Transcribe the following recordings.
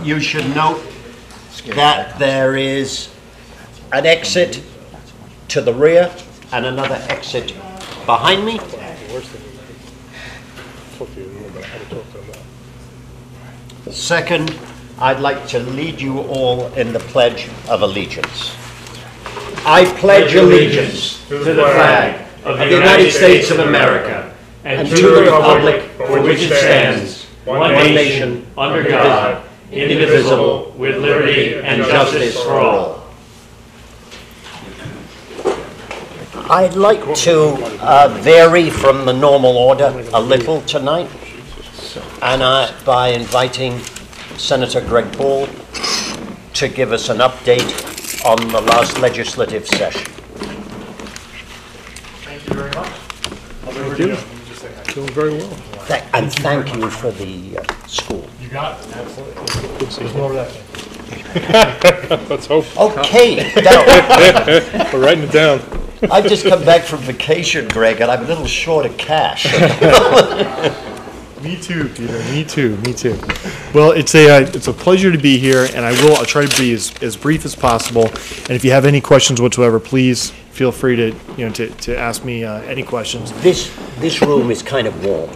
you should note that there is an exit to the rear and another exit behind me. Second, I'd like to lead you all in the Pledge of Allegiance. I pledge allegiance to the flag of the United States of America and to the republic for which it stands, one nation, under God, indivisible, with liberty and justice for all. I'd like to vary from the normal order a little tonight, and by inviting Senator Greg Ball to give us an update on the last legislative session. Thank you very much. Thank you. Doing very well. And thank you for the school. You got it. Absolutely. Good to see you. More of that. Let's hope. Okay. We're writing it down. I've just come back from vacation, Greg, and I'm a little short of cash. Me too, Peter. Me too. Well, it's a pleasure to be here, and I'll try to be as brief as possible. And if you have any questions whatsoever, please feel free to ask me any questions. This room is kind of warm.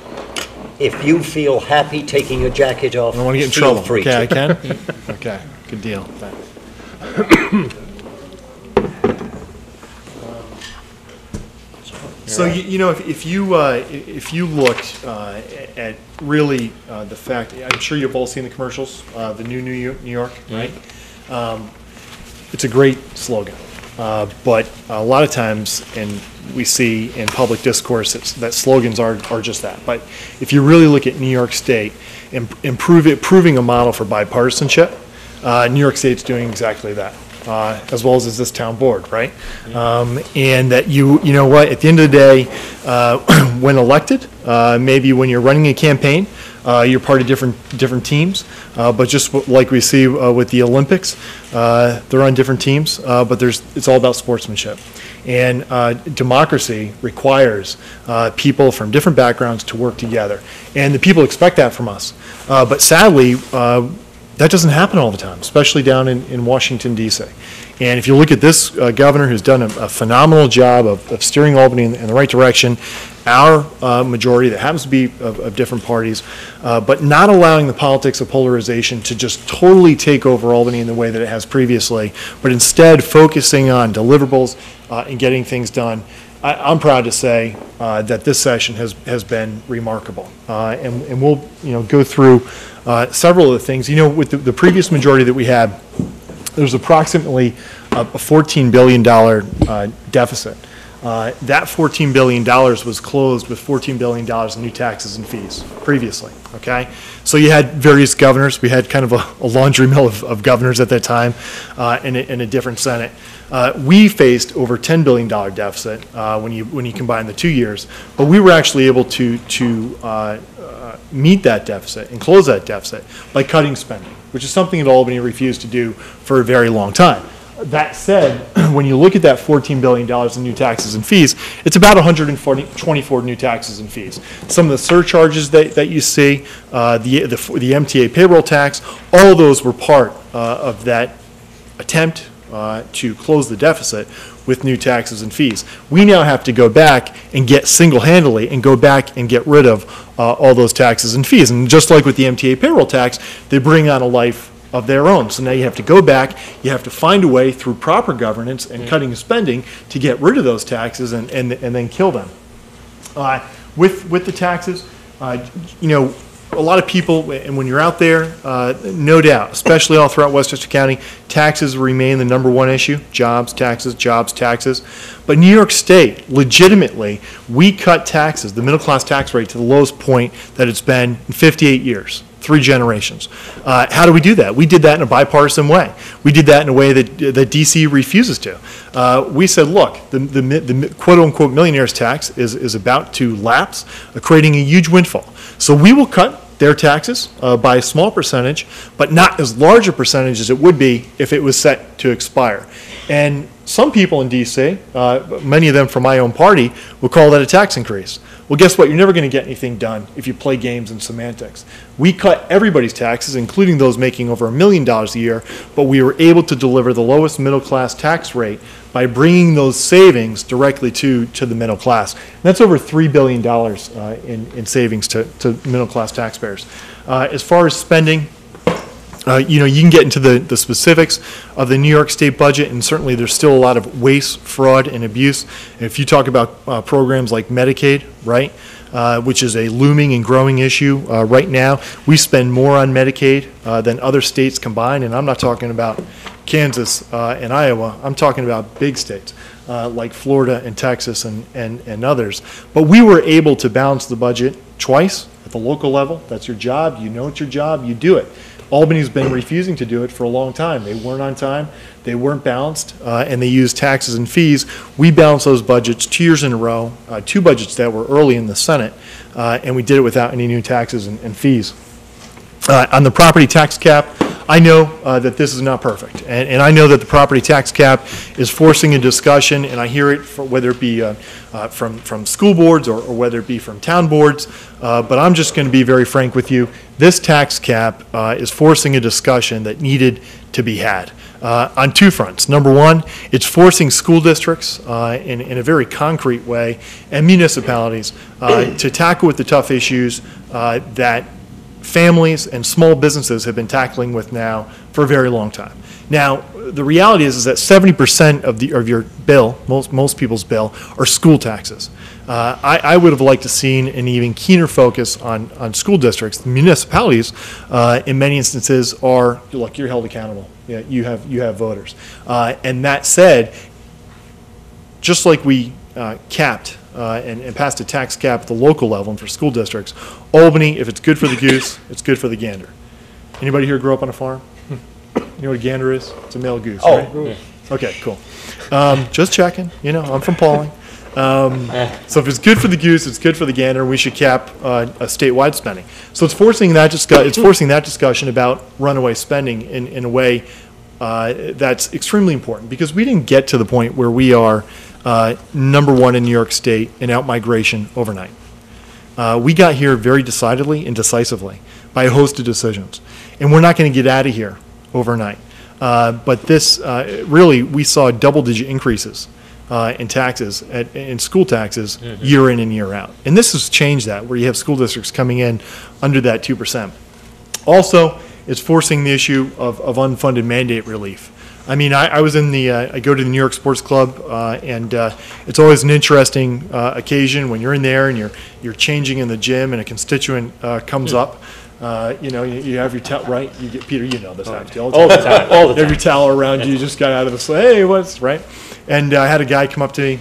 If you feel happy taking your jacket off, I don't want to get in feel trouble. free Okay, to. I can. Okay, good deal. Thanks. So if you looked at really the fact, I'm sure you've all seen the commercials, the new New York, right? It's a great slogan, but a lot of times, and we see in public discourse that slogans are just that. But if you really look at New York State and proving a model for bipartisanship, New York State's doing exactly that. As well as this town board, right? And that you know what, at the end of the day, when elected, maybe when you're running a campaign, you're part of different teams, but just like we see with the Olympics, they're on different teams, but it's all about sportsmanship. And democracy requires people from different backgrounds to work together. And the people expect that from us. But sadly, that doesn't happen all the time, especially down in Washington, D.C. And if you look at this governor who's done a phenomenal job of steering Albany in the right direction, our majority that happens to be of different parties, but not allowing the politics of polarization to just totally take over Albany in the way that it has previously, but instead focusing on deliverables and getting things done. I'm proud to say that this session has been remarkable, and we'll go through several of the things. With the previous majority that we had, there was approximately a $14 billion deficit. That $14 billion was closed with $14 billion in new taxes and fees previously, okay? So you had various governors. We had kind of a laundry mill of governors at that time in a different Senate. We faced over $10 billion deficit when you combine the 2 years, but we were actually able to meet that deficit and close that deficit by cutting spending, which is something that Albany refused to do for a very long time. That said, when you look at that $14 billion in new taxes and fees, it's about 124 new taxes and fees. Some of the surcharges that you see, the MTA payroll tax, all of those were part of that attempt to close the deficit with new taxes and fees. We now have to go back and get single-handedly and go back and get rid of all those taxes and fees. And just like with the MTA payroll tax, they bring on a life of their own. So now you have to go back, you have to find a way through proper governance and cutting spending to get rid of those taxes and then kill them. With the taxes, a lot of people, and when you're out there, no doubt, especially all throughout Westchester County, taxes remain the #1 issue. Jobs, taxes. But New York State, legitimately, we cut taxes, the middle class tax rate, to the lowest point that it's been in 58 years. 3 generations. How do we do that? We did that in a bipartisan way. We did that in a way that DC refuses to. We said, look, the quote-unquote millionaires tax is about to lapse, creating a huge windfall. So we will cut their taxes by a small percentage, but not as large a percentage as it would be if it was set to expire. And some people in DC, many of them from my own party, will call that a tax increase. Well, guess what? You're never going to get anything done if you play games and semantics. We cut everybody's taxes, including those making over $1 million a year, but we were able to deliver the lowest middle class tax rate by bringing those savings directly to the middle class. And that's over $3 billion in savings to middle class taxpayers. As far as spending, you know, you can get into the specifics of the New York State budget, and certainly there's still a lot of waste, fraud, and abuse. And if you talk about programs like Medicaid, right, which is a looming and growing issue right now, we spend more on Medicaid than other states combined, and I'm not talking about Kansas and Iowa. I'm talking about big states like Florida and Texas and others. But we were able to balance the budget twice at the local level. That's your job. You know it's your job. You do it. Albany's been refusing to do it for a long time. They weren't on time, they weren't balanced, and they used taxes and fees. We balanced those budgets 2 years in a row, 2 budgets that were early in the Senate, and we did it without any new taxes and fees. On the property tax cap, I know that this is not perfect, and I know that the property tax cap is forcing a discussion, and I hear it whether it be from school boards or whether it be from town boards, but I'm just going to be very frank with you. This tax cap is forcing a discussion that needed to be had on 2 fronts. Number one, it's forcing school districts in a very concrete way and municipalities to tackle with the tough issues that families and small businesses have been tackling with now for a very long time. Now, the reality is that 70% of your bill, most people's bill, are school taxes. I would have liked to seen an even keener focus on school districts. The municipalities, in many instances, are, look, you're held accountable. Yeah, you have voters. And that said, just like we capped and passed a tax cap at the local level and for school districts, Albany, if it's good for the goose, it's good for the gander. Anybody here grew up on a farm? You know what a gander is? It's a male goose, right? Yeah. Okay, cool. Just checking. You know, I'm from Pauling. So if it's good for the goose, it's good for the gander. We should cap a statewide spending. So it's forcing that discussion about runaway spending in a way that's extremely important, because we didn't get to the point where we are number 1 in New York State in out-migration overnight. We got here very decidedly and decisively by a host of decisions, and we're not going to get out of here overnight. But this, really, we saw double-digit increases in taxes, in school taxes, year in and year out. And this has changed that, where you have school districts coming in under that 2%. Also, it's forcing the issue of unfunded mandate relief. I mean, I was in I go to the New York Sports Club, and it's always an interesting occasion when you're in there and you're changing in the gym and a constituent comes up. You know, you have your towel, right? You get, Peter, you know this happens to you all the time. All the You have your towel around you, you just got out of the sleigh, hey, what's, right? And I had a guy come up to me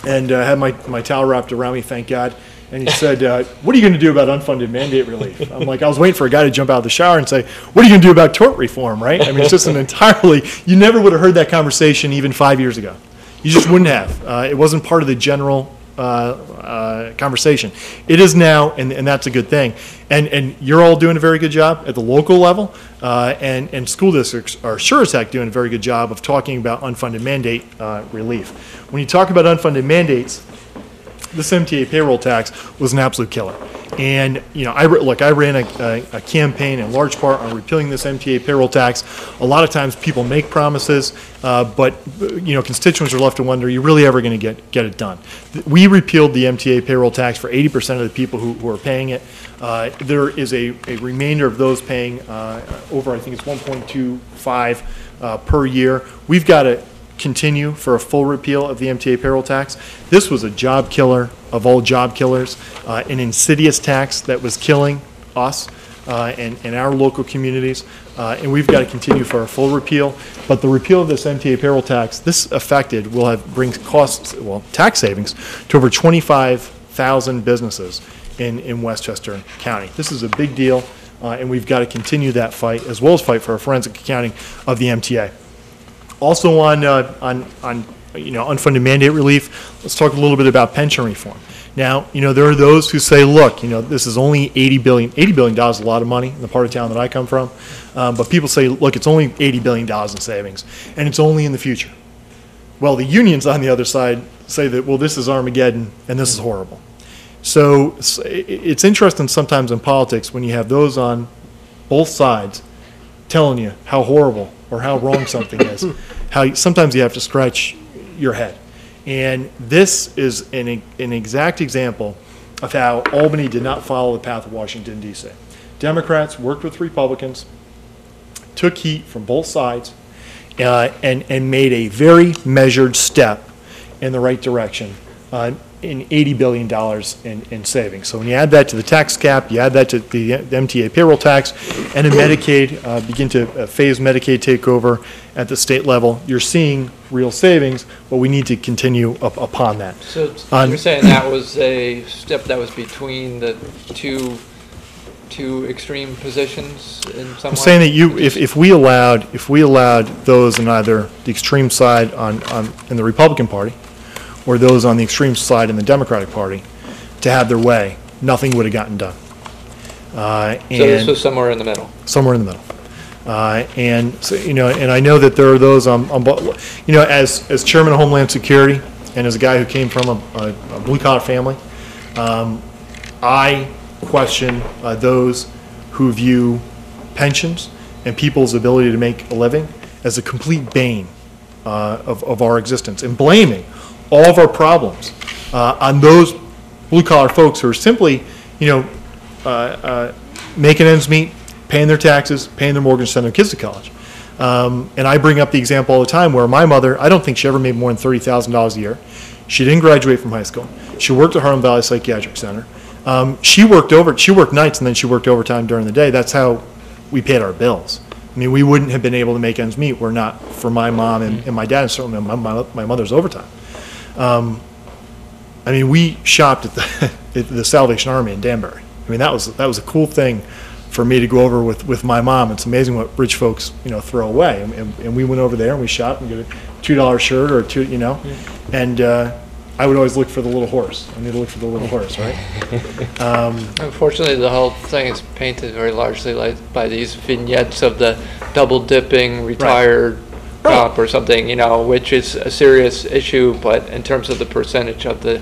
and had my towel wrapped around me, thank God. And he said, what are you going to do about unfunded mandate relief? I'm like, I was waiting for a guy to jump out of the shower and say, what are you going to do about tort reform, right? I mean, it's just an entirely, you never would have heard that conversation even 5 years ago. You just wouldn't have. It wasn't part of the general conversation. It is now, and that's a good thing. And you're all doing a very good job at the local level, and school districts are sure as heck doing a very good job of talking about unfunded mandate relief. When you talk about unfunded mandates, this MTA payroll tax was an absolute killer. And, you know, I ran a campaign in large part on repealing this MTA payroll tax. A lot of times people make promises, but, you know, constituents are left to wonder, are you really ever going to get it done? We repealed the MTA payroll tax for 80% of the people who are paying it. There is a remainder of those paying over, I think it's 1.25 per year. We've got to continue for a full repeal of the MTA payroll tax. This was a job killer of all job killers, an insidious tax that was killing us and our local communities, and we've got to continue for a full repeal. But the repeal of this MTA payroll tax, this affected, will bring costs, well, tax savings to over 25,000 businesses in Westchester County. This is a big deal, and we've got to continue that fight, as well as fight for a forensic accounting of the MTA. Also on you know, unfunded mandate relief, let's talk a little bit about pension reform. Now, you know, there are those who say, look, you know, this is only $80 billion. $80 billion is a lot of money in the part of town that I come from. But people say, look, it's only $80 billion in savings, and it's only in the future. Well, the unions on the other side say that, well, this is Armageddon, and this is horrible. So it's interesting sometimes in politics when you have those on both sides telling you how horrible or how wrong something is, sometimes you have to scratch your head. And this is an exact example of how Albany did not follow the path of Washington, D.C. Democrats worked with Republicans, took heat from both sides, and made a very measured step in the right direction in $80 billion in savings. So when you add that to the tax cap, you add that to the MTA payroll tax, and in Medicaid, begin to phase Medicaid takeover at the state level, you're seeing real savings, but we need to continue upon that. So you're saying that was a step that was between the two extreme positions in some way? I'm saying that if we allowed those on either the extreme side in the Republican Party or those on the extreme side in the Democratic Party to have their way, nothing would have gotten done. So this was somewhere in the middle. Somewhere in the middle. And so, and I know that there are those as Chairman of Homeland Security and as a guy who came from a blue collar family, I question those who view pensions and people's ability to make a living as a complete bane of our existence, and blaming all of our problems on those blue collar folks who are simply, making ends meet, paying their taxes, paying their mortgage, sending their kids to college. And I bring up the example all the time where my mother, I don't think she ever made more than $30,000 a year. She didn't graduate from high school. She worked at Harlem Valley Psychiatric Center. She worked nights and then she worked overtime during the day. That's how we paid our bills. I mean, we wouldn't have been able to make ends meet were not for my mom and my dad, and certainly my mother's overtime. I mean, we shopped at the Salvation Army in Danbury. I mean, that was a cool thing for me to go over with my mom. It's amazing what rich folks, throw away. And we went over there and we shopped and get a $2 shirt or two, and I would always look for the little horse. I need to look for the little horse, right? Unfortunately, the whole thing is painted very largely by these vignettes of the double dipping retired cop or something, which is a serious issue, but in terms of the percentage of the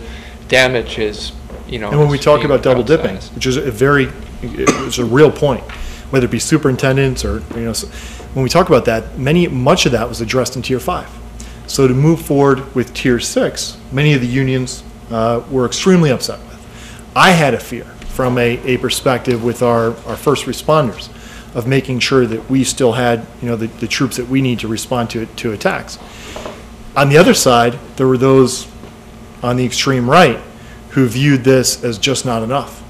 damage is, And when we talk about double dipping, which is it's a real point, whether it be superintendents or, when we talk about that, much of that was addressed in Tier 5. So to move forward with Tier 6, many of the unions were extremely upset with. I had a fear from a perspective with our first responders of making sure that we still had the troops that we need to respond to attacks. On the other side, there were those on the extreme right who viewed this as just not enough.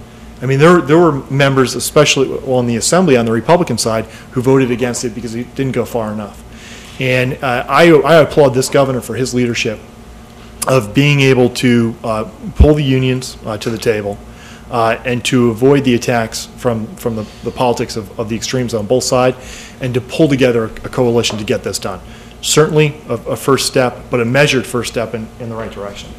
I mean, there were members, especially in the Assembly on the Republican side, who voted against it because it didn't go far enough. And I applaud this governor for his leadership of being able to pull the unions to the table and to avoid the attacks from the politics of the extremes on both sides, and to pull together a coalition to get this done. Certainly a first step, but a measured first step in the right direction.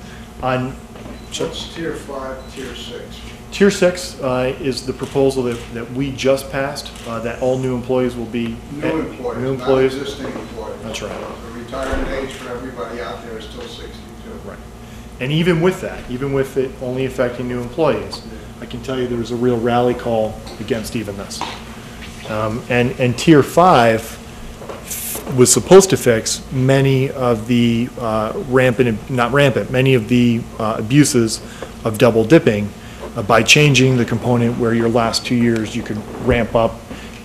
What's Tier 5, Tier 6? Tier 6 is the proposal that we just passed, that all new employees will be New employees, not existing employees. That's right. The retirement age for everybody out there is still 62. Right. And even with that, even with it only affecting new employees, I can tell you there was a real rally call against even this. And Tier 5 was supposed to fix many of the many of the abuses of double dipping by changing the component where your last 2 years you could ramp up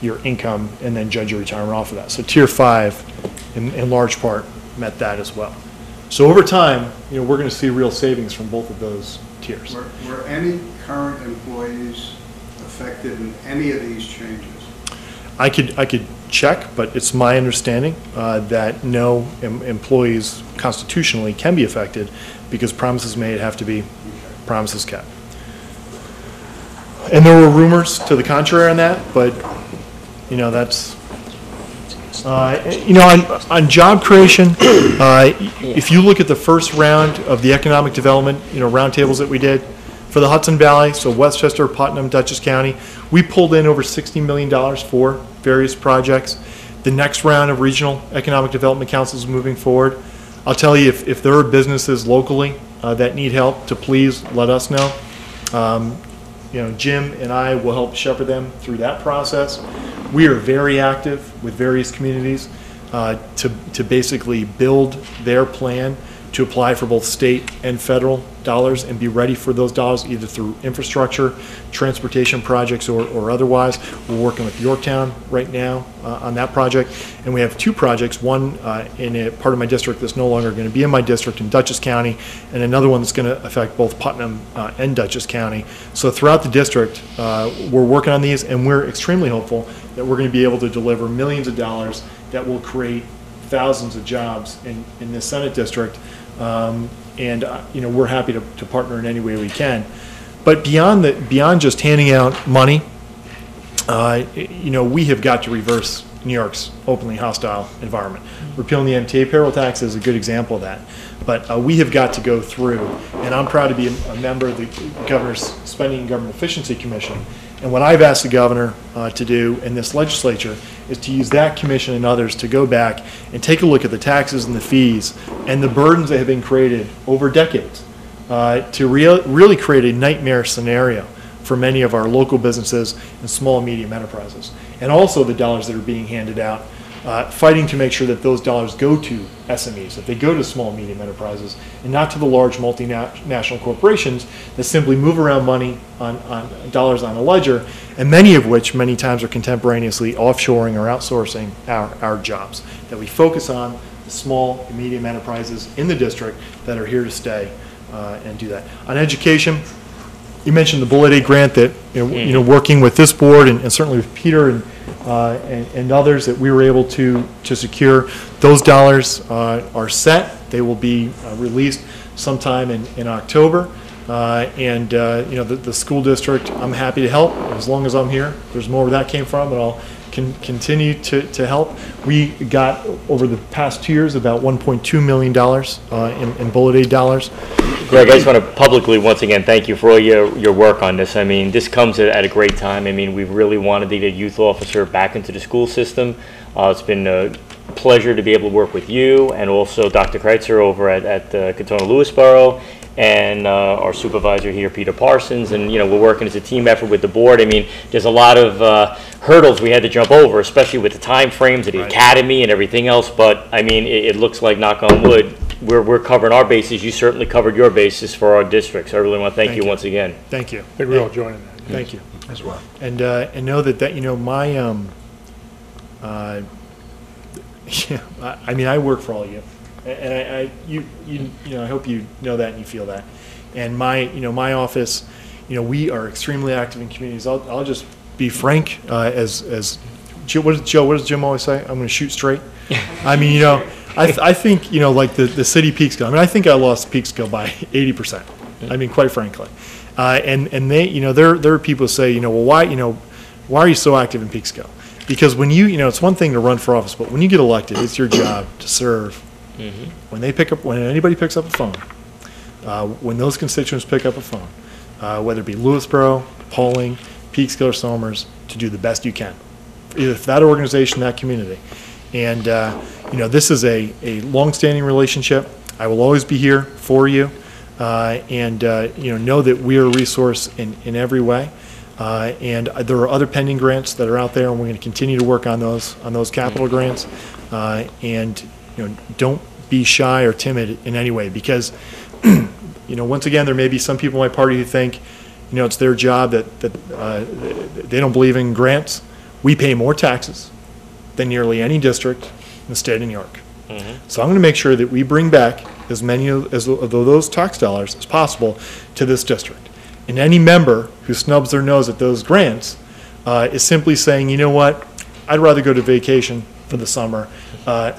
your income and then judge your retirement off of that. So Tier 5 in large part met that as well. So over time, we're going to see real savings from both of those tiers. Were any current employees affected in any of these changes? I could check, but it's my understanding that no employees constitutionally can be affected because promises made have to be promises kept. And there were rumors to the contrary on that, but that's on job creation. If you look at the first round of the economic development roundtables that we did for the Hudson Valley, so Westchester, Putnam, Dutchess County, we pulled in over $60 million for various projects. The next round of regional economic development councils moving forward. I'll tell you, if there are businesses locally that need help, to please let us know. Jim and I will help shepherd them through that process. We are very active with various communities to basically build their plan to apply for both state and federal dollars and be ready for those dollars either through infrastructure, transportation projects, or otherwise. We're working with Yorktown right now on that project, and we have two projects, one in a part of my district that's no longer going to be in my district in Dutchess County, and another one that's going to affect both Putnam and Dutchess County. So throughout the district, we're working on these, and we're extremely hopeful that we're going to be able to deliver millions of dollars that will create thousands of jobs in this Senate district. We're happy to partner in any way we can. But beyond just handing out money, we have got to reverse New York's openly hostile environment. Repealing the MTA payroll tax is a good example of that. But we have got to go through, and I'm proud to be a member of the Governor's Spending and Government Efficiency Commission. And what I've asked the governor to do in this legislature is to use that commission and others to go back and take a look at the taxes and the fees and the burdens that have been created over decades to really create a nightmare scenario for many of our local businesses and small and medium enterprises. And also the dollars that are being handed out, fighting to make sure that those dollars go to SMEs, that they go to small and medium enterprises, and not to the large multinational corporations that simply move around money on dollars on a ledger, and many of which many times are contemporaneously offshoring or outsourcing our jobs. That we focus on the small and medium enterprises in the district that are here to stay and do that. On education, you mentioned the Bullet A grant that working with this board and certainly with Peter and others that we were able to secure. Those dollars are set. They will be released sometime in October. The school district, I'm happy to help as long as I'm here. There's more where that came from, and I'll continue to help. We got, over the past 2 years, about $1.2 million in Bullet Aid dollars. Greg, I just want to publicly, once again, thank you for all your work on this. I mean, this comes at a great time. I mean, we really wanted to get a youth officer back into the school system. It's been a pleasure to be able to work with you and also Dr. Kreitzer over at Katona Lewisboro, and our supervisor here, Peter Parsons, and we're working as a team effort with the board. I mean, there's a lot of hurdles we had to jump over, especially with the time frames of the academy and everything else. But I mean, it looks like, knock on wood, we're covering our bases. You certainly covered your bases for our district. So I really want to thank you once again. Thank you. I think we're all joining that. Thank you as well. And know that my I mean, I work for all of you. And I hope you know that and you feel that. And my office, we are extremely active in communities. I'll just be frank. As Joe, what does Jim always say? I'm going to shoot straight. I mean, I think like the city Peekskill. I mean, I think I lost Peekskill by 80%. I mean, quite frankly. And they, there are people who say, well, why are you so active in Peekskill? Because when it's one thing to run for office, but when you get elected, it's your job to serve. Mm-hmm. When anybody picks up a phone, when those constituents pick up a phone, whether it be Lewisboro, Pauling, Peekskill, or Somers, to do the best you can, either for that organization, that community. And this is a long-standing relationship. I will always be here for you, and know that we are a resource in every way. And there are other pending grants that are out there, and we're going to continue to work on those capital grants. Don't be shy or timid in any way, because once again, there may be some people in my party who think it's their job that they don't believe in grants. We pay more taxes than nearly any district in the state of New York. Mm-hmm. So I'm going to make sure that we bring back as many of those tax dollars as possible to this district. And any member who snubs their nose at those grants is simply saying, you know what, I'd rather go to vacation for the summer.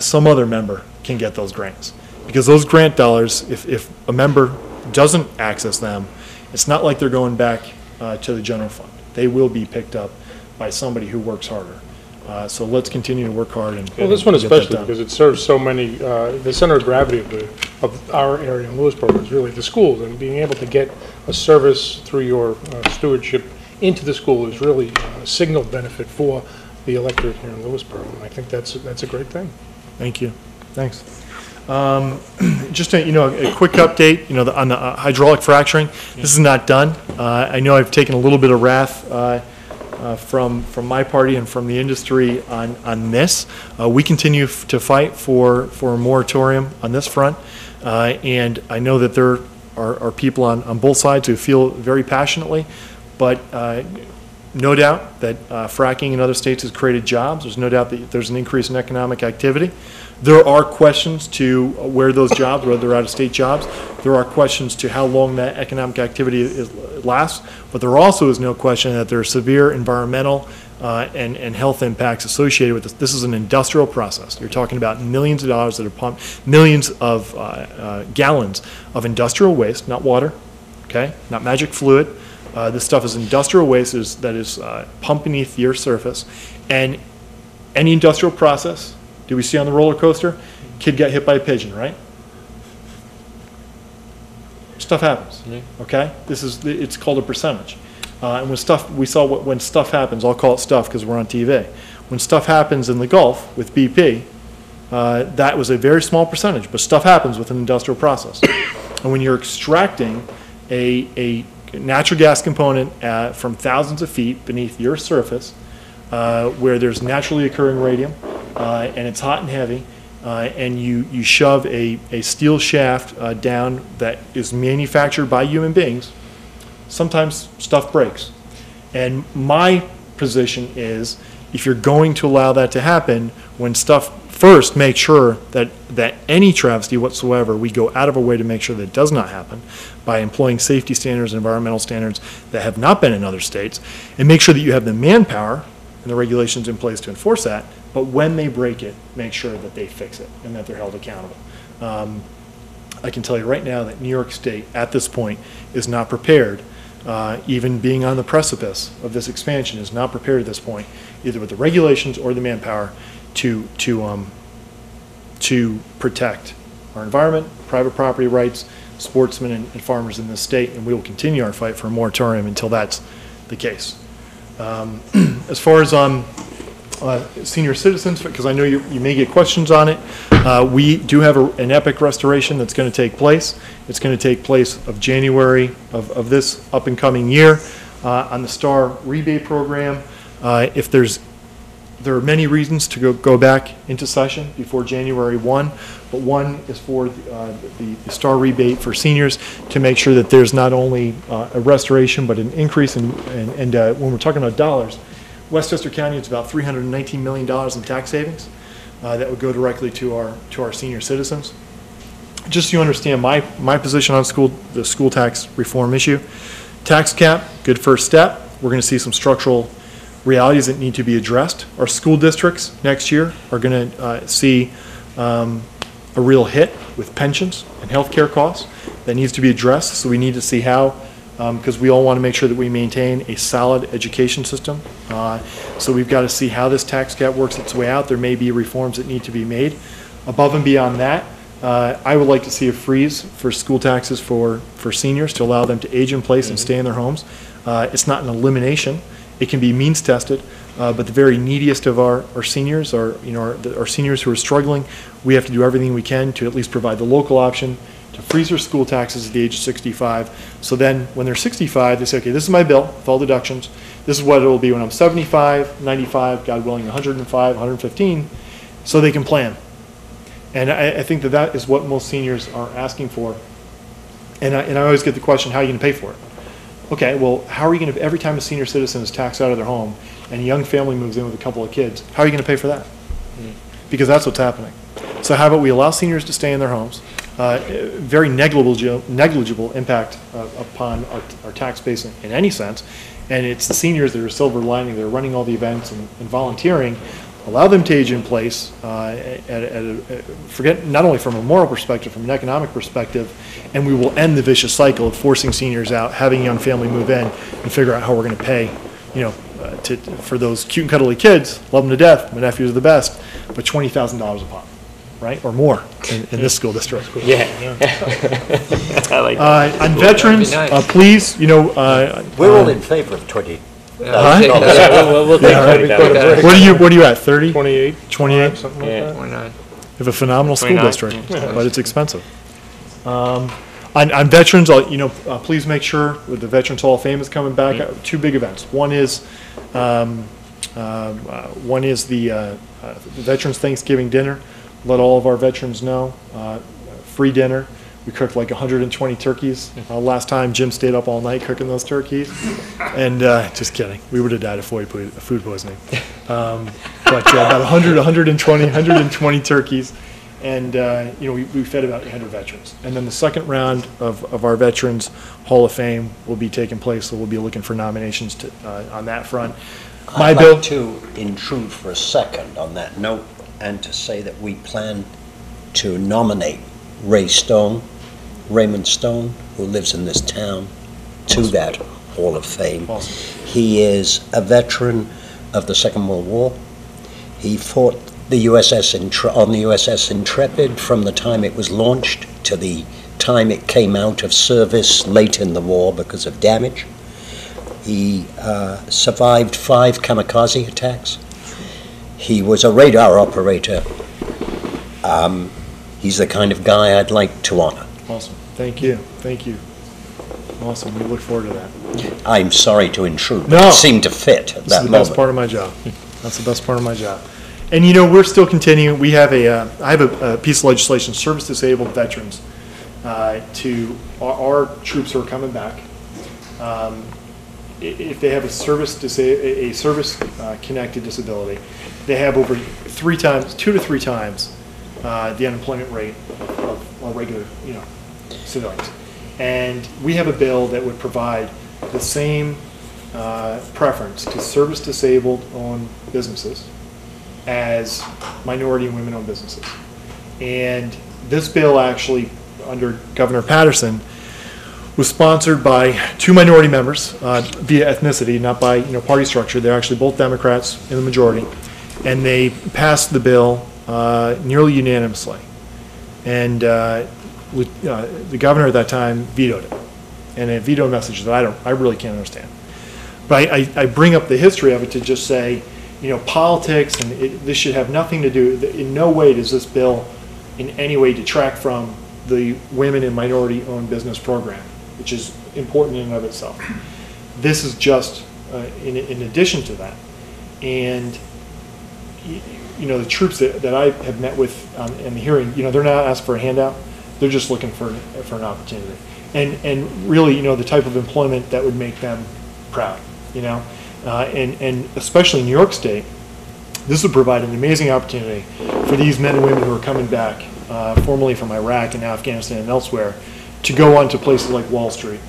Some other member can get those grants. Because those grant dollars, if a member doesn't access them, it's not like they're going back to the general fund. They will be picked up by somebody who works harder. So let's continue to work hard. Well, this one especially, because it serves so many, the center of gravity of our area in Lewisboro is really the schools, and being able to get a service through your stewardship into the school is really a signal benefit for the electorate here in Lewisboro, and I think that's a great thing. Thank you. Thanks. Just a, a quick update, on the hydraulic fracturing. This is not done. I know I've taken a little bit of wrath from my party and from the industry on this. We continue to fight for a moratorium on this front, and I know that there are people on both sides who feel very passionately, but no doubt that fracking in other states has created jobs. There's no doubt that there's an increase in economic activity. There are questions to where those jobs, whether they're out-of-state jobs. There are questions to how long that economic activity lasts. But there also is no question that there are severe environmental and health impacts associated with this. This is an industrial process. You're talking about millions of dollars that are pumped, millions of gallons of industrial waste, not water, okay, not magic fluid. This stuff is industrial waste that is pumped beneath the Earth's surface. And any industrial process, do we see on the roller coaster? Kid got hit by a pigeon, right? Stuff happens, okay? It's called a percentage. And when stuff happens, I'll call it stuff because we're on TV. When stuff happens in the Gulf with BP, that was a very small percentage, but stuff happens with an industrial process. And when you're extracting a natural gas component from thousands of feet beneath the Earth's surface, where there's naturally occurring radium, and it's hot and heavy, and you shove a steel shaft down that is manufactured by human beings, sometimes stuff breaks. And my position is, if you're going to allow that to happen, when stuff first, make sure that any travesty whatsoever, we go out of our way to make sure that it does not happen by employing safety standards and environmental standards that have not been in other states, and make sure that you have the manpower and the regulations in place to enforce that. But when they break it, make sure that they fix it and that they're held accountable. I can tell you right now that New York State, at this point, is not prepared, even being on the precipice of this expansion, is not prepared at this point, either with the regulations or the manpower, to protect our environment, private property rights, sportsmen and farmers in this state, and we will continue our fight for a moratorium until that's the case. As far as senior citizens, because I know you may get questions on it, we do have an epic restoration that's going to take place. It's going to take place of January of this up and coming year on the STAR rebate program. There are many reasons to go back into session before January 1, but one is for the STAR rebate for seniors to make sure that there's not only a restoration but an increase in, and when we're talking about dollars, Westchester County, it's about $319 million in tax savings that would go directly to our senior citizens. Just so you understand my position on the school tax reform issue, tax cap, good first step. We're going to see some structural realities that need to be addressed. Our school districts next year are going to see a real hit with pensions and healthcare costs that needs to be addressed. So we need to see how, because we all want to make sure that we maintain a solid education system. So we've got to see how this tax cap works its way out. There may be reforms that need to be made. Above and beyond that, I would like to see a freeze for school taxes for seniors to allow them to age in place and stay in their homes. It's not an elimination. It can be means tested, but the very neediest of our seniors, our seniors who are struggling, we have to do everything we can to at least provide the local option to freeze their school taxes at the age of 65. So then when they're 65, they say, okay, this is my bill with all deductions. This is what it will be when I'm 75, 95, God willing, 105, 115, so they can plan. And I think that is what most seniors are asking for. And I always get the question, how are you going to pay for it? Okay, well, how are you going to, every time a senior citizen is taxed out of their home and a young family moves in with a couple of kids, how are you going to pay for that? Because that's what's happening. So how about we allow seniors to stay in their homes, very negligible impact upon our tax base in any sense, and it's the seniors that are silver lining, they're running all the events and volunteering. Allow them to age in place, forget not only from a moral perspective, from an economic perspective, and we will end the vicious cycle of forcing seniors out, having a young family move in, and figure out how we're going to pay, for those cute and cuddly kids. Love them to death. My nephews are the best, but $20,000 a pop, right, or more in this school district. Yeah. I like that. On veterans, Nice. please, We're all in favor of 20. I'll take that. We'll take Yeah, $20,000. What are you at? 30? 28, 28? something like Yeah. that. 29. We have a phenomenal school 29? district, but it's expensive. On veterans, please make sure the Veterans Hall of Fame is coming back. Two big events. One is the Veterans Thanksgiving dinner. Let all of our veterans know. Free dinner. We cooked like 120 turkeys. Last time, Jim stayed up all night cooking those turkeys. And just kidding. We would have died of food poisoning. But about 120 turkeys. And, we fed about 800 veterans. And then the second round of our Veterans Hall of Fame will be taking place, so we'll be looking for nominations on that front. I'd like to intrude for a second on that note and to say that we plan to nominate Raymond Stone, who lives in this town, to that Hall of Fame. Awesome. He is a veteran of the Second World War. He fought the on the USS Intrepid from the time it was launched to the time it came out of service late in the war because of damage. He survived 5 kamikaze attacks. He was a radar operator. He's the kind of guy I'd like to honor. Awesome. Thank you. Thank you. Awesome. We look forward to that. I'm sorry to intrude. No. It seemed to fit at that That's the moment. best part of my job. That's the best part of my job. And we're still continuing. We have I have a piece of legislation, service-disabled veterans, to our troops who are coming back. If they have a service-connected disability, they have over 2 to 3 times the unemployment rate of regular, civilians. And we have a bill that would provide the same preference to service-disabled owned businesses as minority and women-owned businesses. And this bill actually, under Governor Patterson, was sponsored by 2 minority members via ethnicity, not by party structure. They're actually both Democrats in the majority, and they passed the bill nearly unanimously. And the governor at that time vetoed it, and a veto message that I really can't understand. But I bring up the history of it to just say, politics, and this should have nothing to do. In no way does this bill in any way detract from the women and minority-owned business program, which is important in and of itself. This is just in addition to that. And the troops that I have met with in the hearing, they're not asking for a handout. They're just looking for an opportunity. And really, the type of employment that would make them proud, and especially in New York State, this would provide an amazing opportunity for these men and women who are coming back, formerly from Iraq and now Afghanistan and elsewhere, to go on to places like Wall Street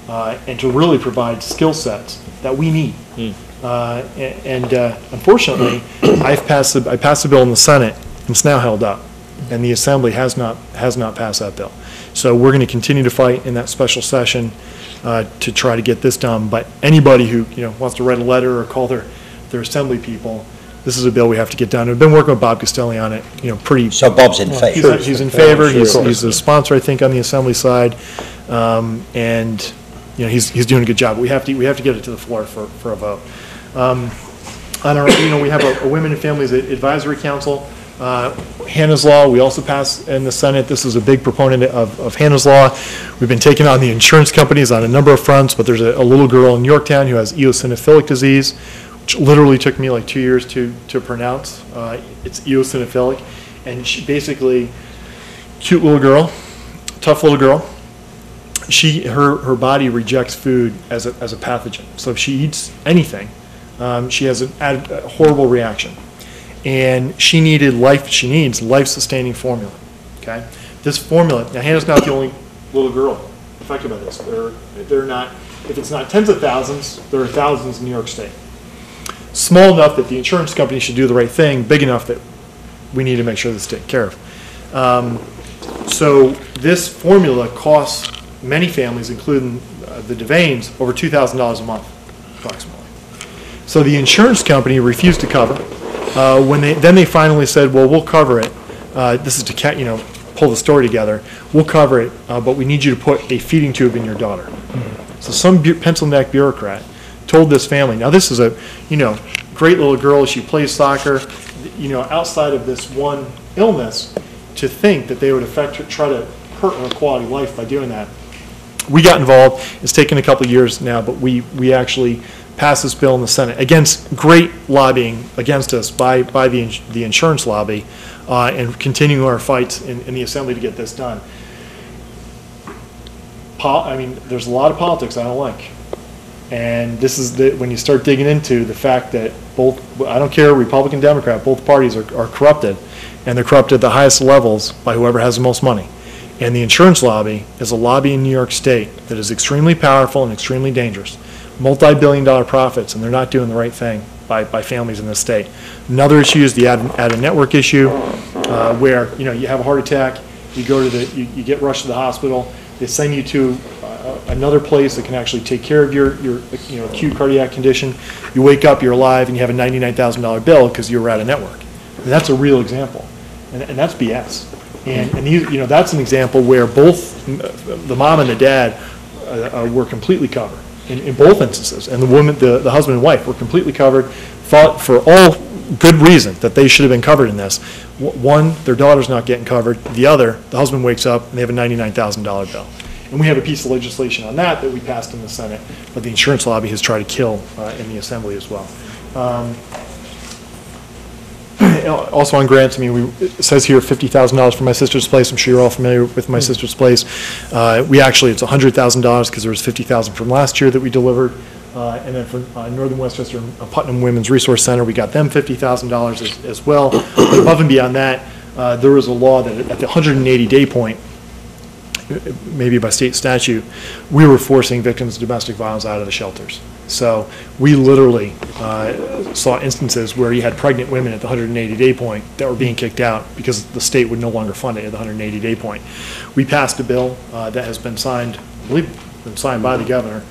and to really provide skill sets that we need. Unfortunately, I passed the bill in the Senate, and it's now held up, and the Assembly has not passed that bill. So we're going to continue to fight in that special session to try to get this done. But anybody who wants to write a letter or call their Assembly people, this is a bill we have to get done. I've been working with Bob Castelli on it. Pretty. So Bob's in favor. He's in favor. He's a sponsor, I think, on the Assembly side, and he's doing a good job. We have to get it to the floor for a vote. On our, we have a Women and Families Advisory Council. Hannah's Law, we also passed in the Senate. This is a big proponent of Hannah's Law. We've been taking on the insurance companies on a number of fronts, but there's a little girl in Yorktown who has eosinophilic disease, which literally took me like 2 years to pronounce. It's eosinophilic, and she basically, cute little girl, tough little girl. Her body rejects food as a pathogen. So if she eats anything, she has a horrible reaction. And she needs life-sustaining formula, okay? This formula, now Hannah's not the only little girl affected by this. They're not, if it's not tens of thousands, there are thousands in New York State. Small enough that the insurance company should do the right thing, big enough that we need to make sure that's taken care of. So this formula costs many families, including the Devanes, over $2,000 a month, approximately. So the insurance company refused to cover. When they finally said, well, we'll cover it. This is to pull the story together. We'll cover it, but we need you to put a feeding tube in your daughter. Mm-hmm. So some pencil neck bureaucrat told this family. Now this is a great little girl. She plays soccer. outside of this one illness, to think that they would try to hurt our quality of life by doing that. We got involved. It's taken a couple of years now, but we actually passed this bill in the Senate against great lobbying against us by the insurance lobby, and continuing our fights in the Assembly to get this done. There's a lot of politics I don't like. And this is when you start digging into the fact that I don't care, Republican, Democrat, both parties are corrupted, and they're corrupted at the highest levels by whoever has the most money. And the insurance lobby is a lobby in New York State that is extremely powerful and extremely dangerous. Multi-billion-dollar profits, and they're not doing the right thing by families in this state. Another issue is the out-of-network issue, where you have a heart attack, you you get rushed to the hospital, they send you to another place that can actually take care of your acute cardiac condition. You wake up, you're alive, and you have a $99,000 bill because you were out of network. And that's a real example, and that's BS. And that's an example where both the mom and the dad were completely covered in both instances, and the husband and wife were completely covered, fought for all good reason that they should have been covered in this. One, their daughter's not getting covered. The other, the husband wakes up and they have a $99,000 bill. And we have a piece of legislation on that we passed in the Senate, but the insurance lobby has tried to kill in the Assembly as well. Also on grants, it says here $50,000 for My Sister's Place. I'm sure you're all familiar with My Sister's Place. It's $100,000 because there was $50,000 from last year that we delivered. And then for Northern Westchester and Putnam Women's Resource Center, we got them $50,000 as well. But above and beyond that, there was a law that at the 180-day point, maybe by state statute, we were forcing victims of domestic violence out of the shelters. So we literally saw instances where you had pregnant women at the 180-day point that were being kicked out because the state would no longer fund it at the 180-day point. We passed a bill that has been signed, I believe, been signed by the governor,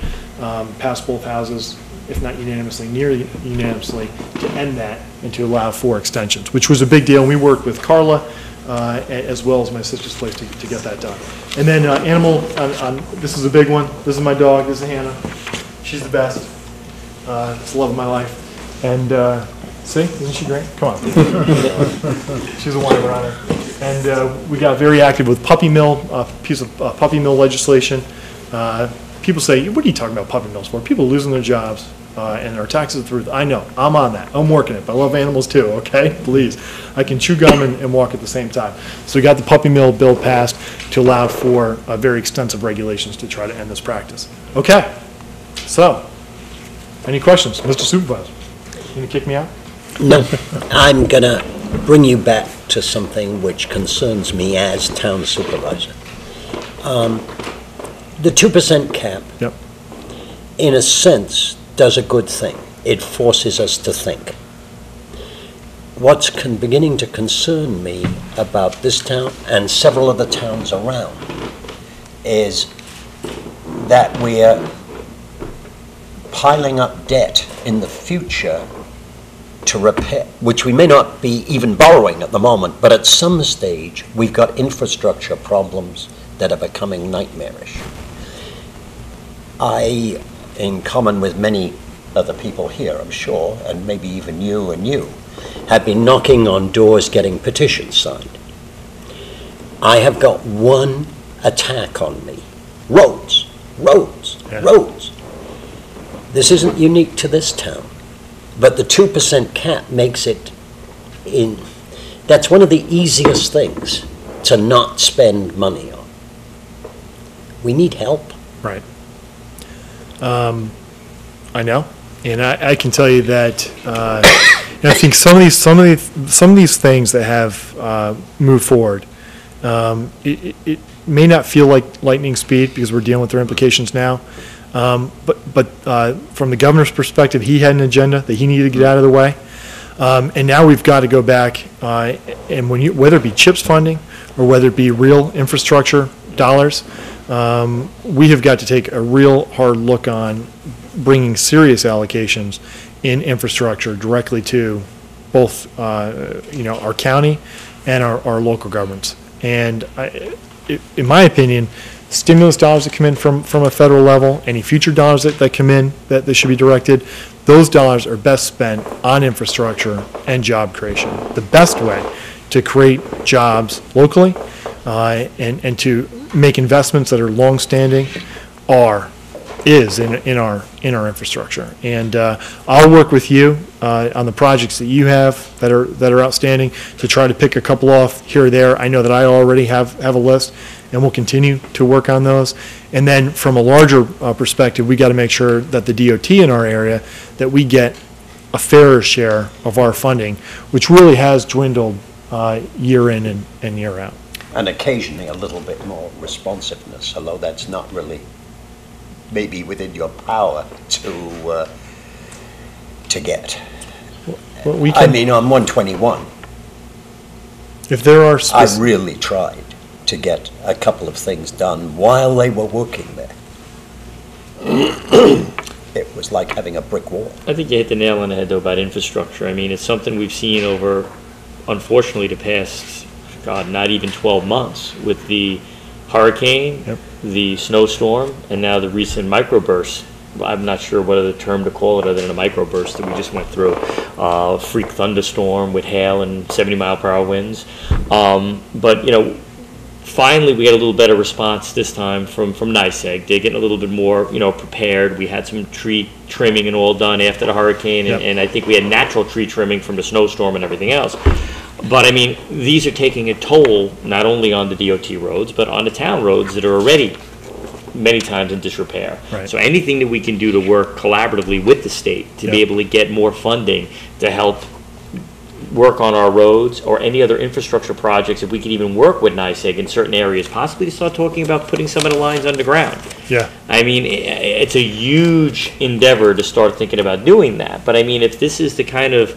passed both houses, if not unanimously, nearly unanimously, to end that and to allow 4 extensions, which was a big deal. And we worked with Carla as well as My Sister's Place to get that done. And then animal, this is a big one. This is my dog. This is Hannah. She's the best. It's the love of my life. And see, isn't she great? Come on. She's a wonderful runner. And we got very active with puppy mill, piece of puppy mill legislation. People say, what are you talking about puppy mills for? People losing their jobs and our taxes through. I know, I'm on that. I'm working it, but I love animals too, okay? Please. I can chew gum and walk at the same time. So we got the puppy mill bill passed to allow for very extensive regulations to try to end this practice. Okay, so any questions? Mr. Supervisor, you gonna kick me out? No, I'm gonna bring you back to something which concerns me as town supervisor. The 2% cap, Yep. in a sense, does a good thing. It forces us to think. What's beginning to concern me about this town and several other towns around is that we're piling up debt in the future to repair, which we may not be even borrowing at the moment, but at some stage we've got infrastructure problems that are becoming nightmarish. I, in common with many other people here, I'm sure, and maybe even you, have been knocking on doors getting petitions signed. I have got one attack on me. Roads, roads, Yeah. roads. This isn't unique to this town, but the 2% cap makes it that's one of the easiest things to not spend money on. We need help. Right. I know, and I can tell you that I think some of these things that have moved forward, it may not feel like lightning speed because we're dealing with their implications now. But from the governor's perspective, he had an agenda that he needed to get out of the way, and now we've got to go back and whether it be CHIPS funding or whether it be real infrastructure dollars. We have got to take a real hard look on bringing serious allocations in infrastructure directly to both, our county and our local governments. And in my opinion, stimulus dollars that come in from a federal level, any future dollars that come in that they should be directed, those dollars are best spent on infrastructure and job creation. The best way to create jobs locally and to make investments that are longstanding is in our infrastructure. And I'll work with you on the projects that you have that are outstanding to try to pick a couple off here or there. I know that I already have a list, and we'll continue to work on those. And then from a larger perspective, we got to make sure that the DOT in our area, that we get a fairer share of our funding, which really has dwindled year in and year out. And occasionally a little bit more responsiveness, although that's not really maybe within your power to get. Well, we I can, mean, on 121, if there are I specific, really tried to get a couple of things done while they were working there. It was like having a brick wall. I think you hit the nail on the head, though, about infrastructure. I mean, it's something we've seen over, unfortunately, the past, God, not even 12 months with the hurricane, Yep. the snowstorm, and now the recent microburst. I'm not sure what other term to call it other than a microburst that we just went through. Freak thunderstorm with hail and 70-mile-per-hour winds. But, you know, finally we got a little better response this time from NYSEG. They're getting a little bit more, you know, prepared. We had some tree trimming and all done after the hurricane, Yep. and I think we had natural tree trimming from the snowstorm and everything else. But I mean, these are taking a toll not only on the DOT roads, but on the town roads that are already many times in disrepair. Right. So anything that we can do to work collaboratively with the state to be Yep. able to get more funding to help work on our roads or any other infrastructure projects, if we could even work with NYSEG in certain areas, possibly to start talking about putting some of the lines underground. yeah. I mean, it's a huge endeavor to start thinking about doing that. But I mean, if this is the kind of,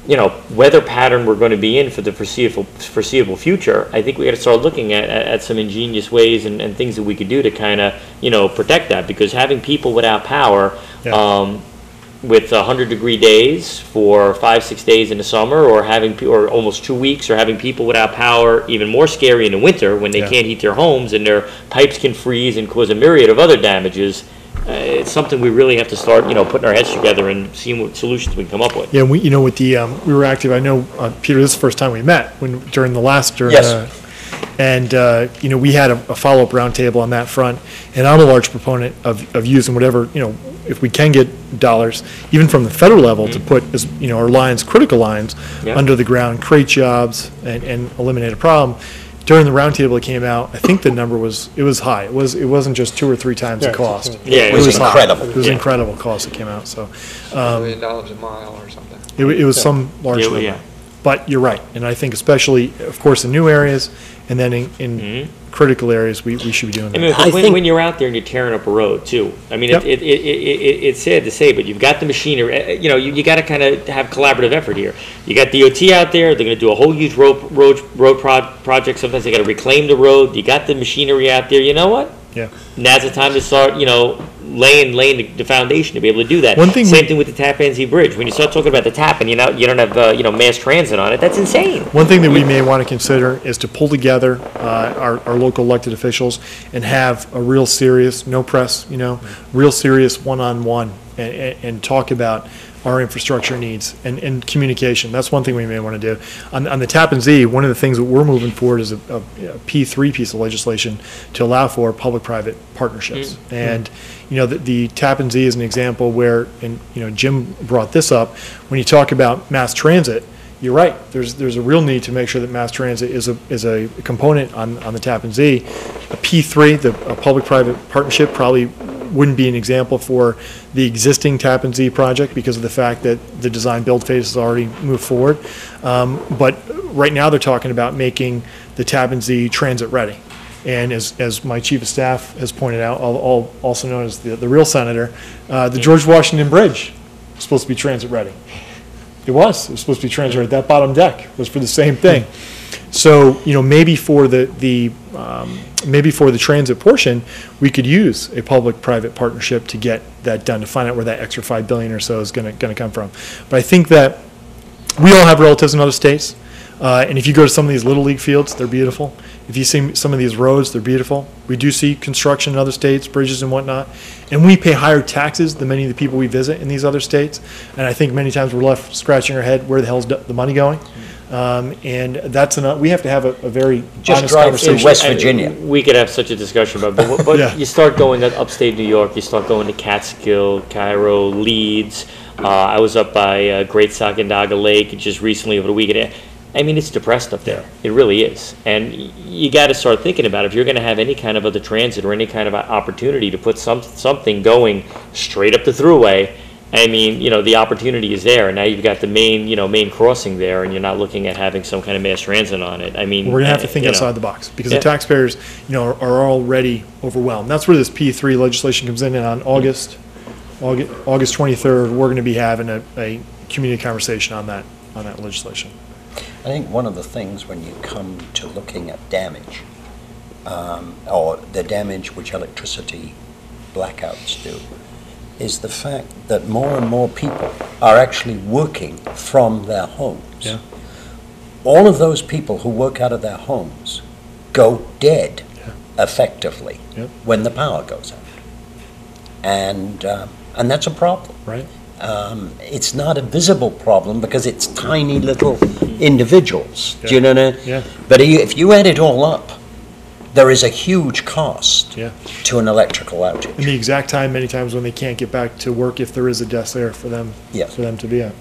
you know, weather pattern we're going to be in for the foreseeable future, I think we got to start looking at some ingenious ways and things that we could do to kind of, you know, protect that. Because having people without power, Yeah. with 100-degree days for 5-6 days in the summer, or or almost 2 weeks, or having people without power, even more scary in the winter when they Yeah. can't heat their homes and their pipes can freeze and cause a myriad of other damages. It's something we really have to start, you know, putting our heads together and seeing what solutions we can come up with. Yeah, we, you know, with the, we were active, I know, Peter, this is the first time we met, during the last, Yes. and, you know, we had a follow-up roundtable on that front, and I'm a large proponent of using whatever, you know, if we can get dollars, even from the federal level, to put, as you know, our lines, critical lines, Yeah. under the ground, create jobs, and eliminate a problem. During the roundtable, it came out, I think the number was high. It wasn't just 2 or 3 times the Yeah, cost. Yeah, It was high. incredible. It was Yeah. incredible cost that came out, so, $1 million a mile or something. it was some large Yeah, number. yeah. But you're right, and I think especially, of course, in new areas, and then in critical areas, we should be doing I mean, that. I when, think- when you're out there and you're tearing up a road too, I mean, Yep. it's sad to say, but you've got the machinery, you know, you got to kind of have collaborative effort here. You got DOT out there, they're going to do a whole huge road project, sometimes they got to reclaim the road, you got the machinery out there, you know what? Yeah. Now's the time to start, you know, laying the foundation to be able to do that. One thing Same we- thing with the Tappan Zee Bridge. When you start talking about the tap and you don't have you know, mass transit on it, that's insane. One thing that we may want to consider is to pull together our local elected officials and have a real serious, no press, you know, real serious one-on-one and talk about our infrastructure needs and communication. That's one thing we may want to do. On the Tappan Zee, one of the things that we're moving forward is a P3 piece of legislation to allow for public-private partnerships. And, you know, the Tappan Zee is an example where, and, you know, Jim brought this up, when you talk about mass transit, you're right. There's a real need to make sure that mass transit is a component on the Tappan Zee. A P3, a public-private partnership, probably wouldn't be an example for the existing Tappan Zee project because of the fact that the design build phase has already moved forward. But right now they're talking about making the Tappan Zee transit ready. And as my chief of staff has pointed out, also known as the real senator, the George Washington Bridge was supposed to be transit ready. It was supposed to be transit ready. That bottom deck was for the same thing. So, you know, maybe for the transit portion, we could use a public-private partnership to get that done, to find out where that extra $5 billion or so is going to come from. But I think that we all have relatives in other states. And if you go to some of these Little League fields, they're beautiful. If you see some of these roads, they're beautiful. We do see construction in other states, bridges and whatnot. And we pay higher taxes than many of the people we visit in these other states. And I think many times we're left scratching our head, where the hell's the money going? And that's enough. We have to have a very Just honest drive conversation. through West Virginia. We could have such a discussion about, but Yeah. you start going to upstate New York, you start going to Catskill, Cairo, Leeds. I was up by Great Sacandaga Lake just recently over the weekend. I mean, it's depressed up there. It really is. And you got to start thinking about it. If you're going to have any kind of other transit or any kind of opportunity to put something going straight up the thruway, I mean, the opportunity is there. And now you've got the main crossing there, and you're not looking at having some kind of mass transit on it. I mean, We're gonna have to think outside the box, because Yeah. the taxpayers, are already overwhelmed. That's where this P3 legislation comes in, and on August 23rd, we're gonna be having a community conversation on that legislation. I think one of the things when you come to looking at damage, or the damage which electricity blackouts do, is the fact that more and more people are actually working from their homes. Yeah. All of those people who work out of their homes go dead, effectively, Yep. when the power goes out. And that's a problem. Right. It's not a visible problem because it's tiny little individuals. Do you know what I mean? Yeah. But if you add it all up, there is a huge cost Yeah. to an electrical outage. And the exact time, many times when they can't get back to work, if there is a desk there for them, Yeah. to be at.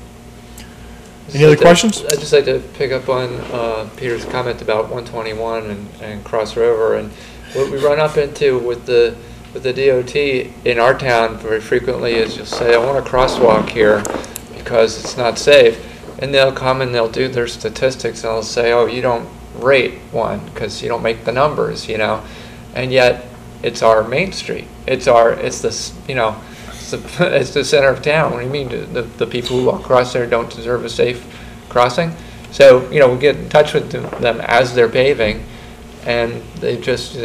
Any other questions? I'd just like to pick up on Peter's comment about 121 and Cross River, and what we run up into with the DOT in our town very frequently is you'll say, I want a crosswalk here because it's not safe. And they'll come and they'll do their statistics and they'll say, oh, you don't rate one because you don't make the numbers, And yet it's our main street. It's the center of town. What do you mean? The people who walk across there don't deserve a safe crossing? So, we get in touch with them as they're paving, and they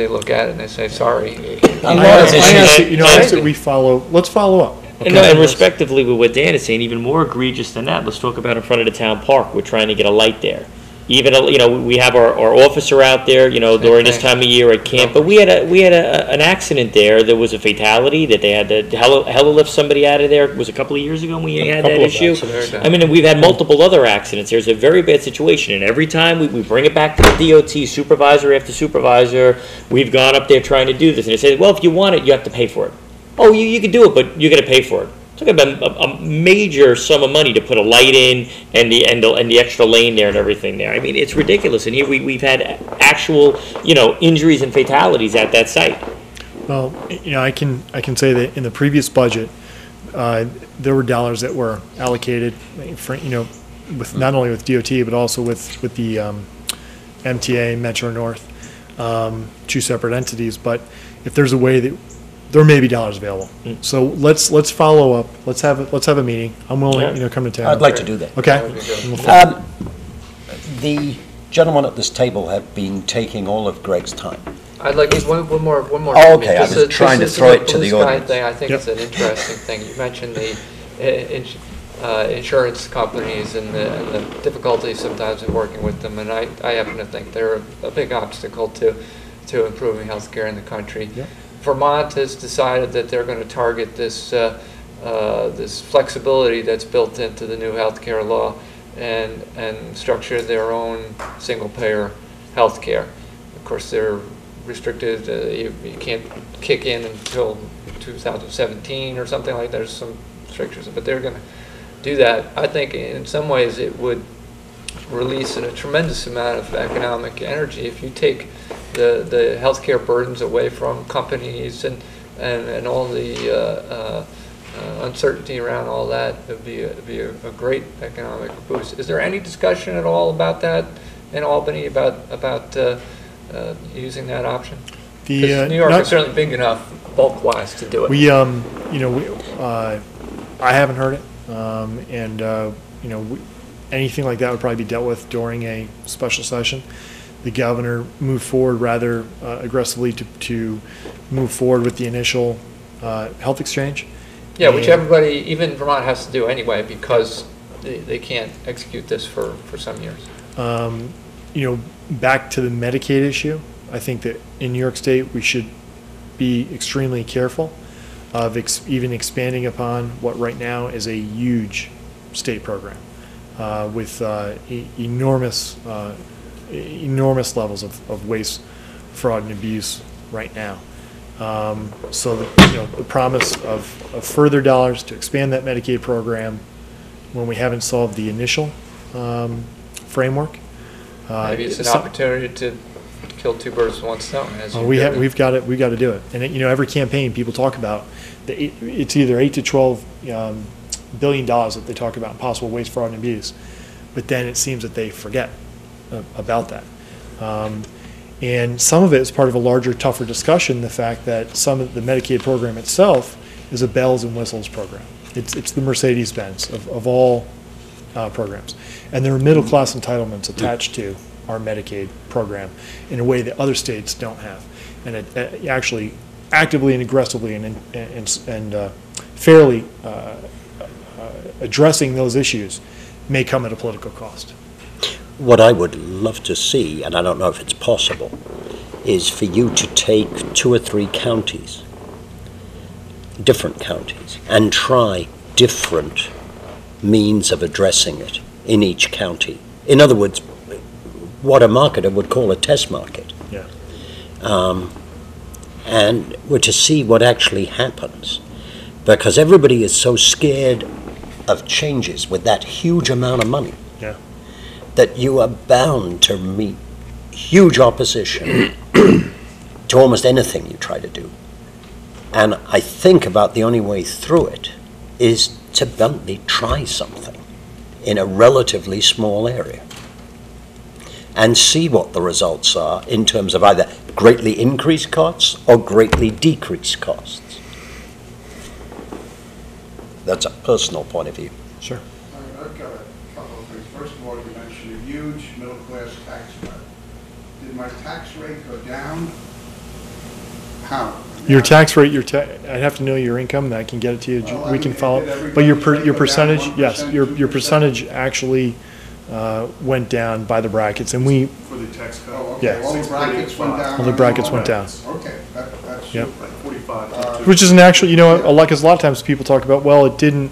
look at it and they say, sorry. I ask that we follow, let's follow up. And respectively with what Dan is saying, even more egregious than that, let's talk about in front of the town park. We're trying to get a light there. Even, we have our officer out there, during this time of year at camp, but we had an accident there. There was a fatality that they had to heli-lift somebody out of there. It was a couple of years ago when we had that issue. I mean, we've had multiple other accidents. There's a very bad situation, and every time we bring it back to the DOT, supervisor after supervisor, we've gone up there trying to do this, and they say, well, if you want it, you have to pay for it. Oh, you can do it, but you're going to pay for it. It's like a major sum of money to put a light in and the extra lane there and everything there. I mean, it's ridiculous. And here we've had actual, injuries and fatalities at that site. Well, I can say that in the previous budget, there were dollars that were allocated for, with not only with DOT, but also with the MTA, Metro North, two separate entities. But if there's a way that there may be dollars available, so let's follow up. Let's have a meeting. I'm willing, come to town. I'd like to do that. Okay. The gentlemen at this table have been taking all of Greg's time. I'd like one more. Oh, okay, I was trying to throw it to the blue sky audience. thing. I think Yep. it's an interesting thing. You mentioned the insurance companies and the difficulties sometimes in working with them, and I happen to think they're a big obstacle to improving healthcare in the country. Yep. Vermont has decided that they're going to target this this flexibility that's built into the new healthcare law and structure their own single-payer healthcare. Of course, they're restricted. You can't kick in until 2017 or something like that. There's some restrictions, but they're going to do that. I think in some ways it would release a tremendous amount of economic energy if you take the healthcare burdens away from companies and all the uncertainty around all that. It'd be a great economic boost. Is there any discussion at all about that in Albany about using that option? Because New York is certainly big enough bulk-wise to do it. I haven't heard it, anything like that would probably be dealt with during a special session. The governor moved forward rather aggressively to move forward with the initial health exchange. Yeah, which everybody, even Vermont, has to do anyway because they can't execute this for some years. Back to the Medicaid issue, I think that in New York State, we should be extremely careful of even expanding upon what right now is a huge state program with enormous levels of waste, fraud, and abuse right now. So the promise of further dollars to expand that Medicaid program when we haven't solved the initial framework. Maybe it's an opportunity to kill two birds with one stone. We've got to do it. And every campaign people talk about, it's either 8 to 12 billion dollars that they talk about in possible waste, fraud, and abuse, but then it seems that they forget about that. And some of it is part of a larger, tougher discussion, the fact that some of the Medicaid program itself is a bells and whistles program. It's the Mercedes-Benz of all programs. And there are middle-class entitlements attached to our Medicaid program in a way that other states don't have. And it actually actively and aggressively and fairly addressing those issues may come at a political cost. What I would love to see, and I don't know if it's possible, is for you to take 2 or 3 counties, different counties, and try different means of addressing it in each county. In other words, what a marketer would call a test market. Yeah. And we're to see what actually happens. Because everybody is so scared of changes with that huge amount of money. Yeah. That you are bound to meet huge opposition to almost anything you try to do. And I think about the only way through it is to bluntly try something in a relatively small area and see what the results are in terms of either greatly increased costs or greatly decreased costs. That's a personal point of view. Sure. I've got a couple of things. First of all, you mentioned a huge middle-class tax cut. Did my tax rate go down? How? Your tax rate, I'd have to know your income, and I can get it to you. Well, We can did follow. But everybody's rate your go down percentage, 1%, yes, your 2%? percentage actually went down by the brackets, and we, For the tax cut. Oh, okay. Yeah. All the brackets went down? all the brackets went down. Okay, that's Yep. super. Like 45. Which is an actual, because a lot of times people talk about, well, it didn't,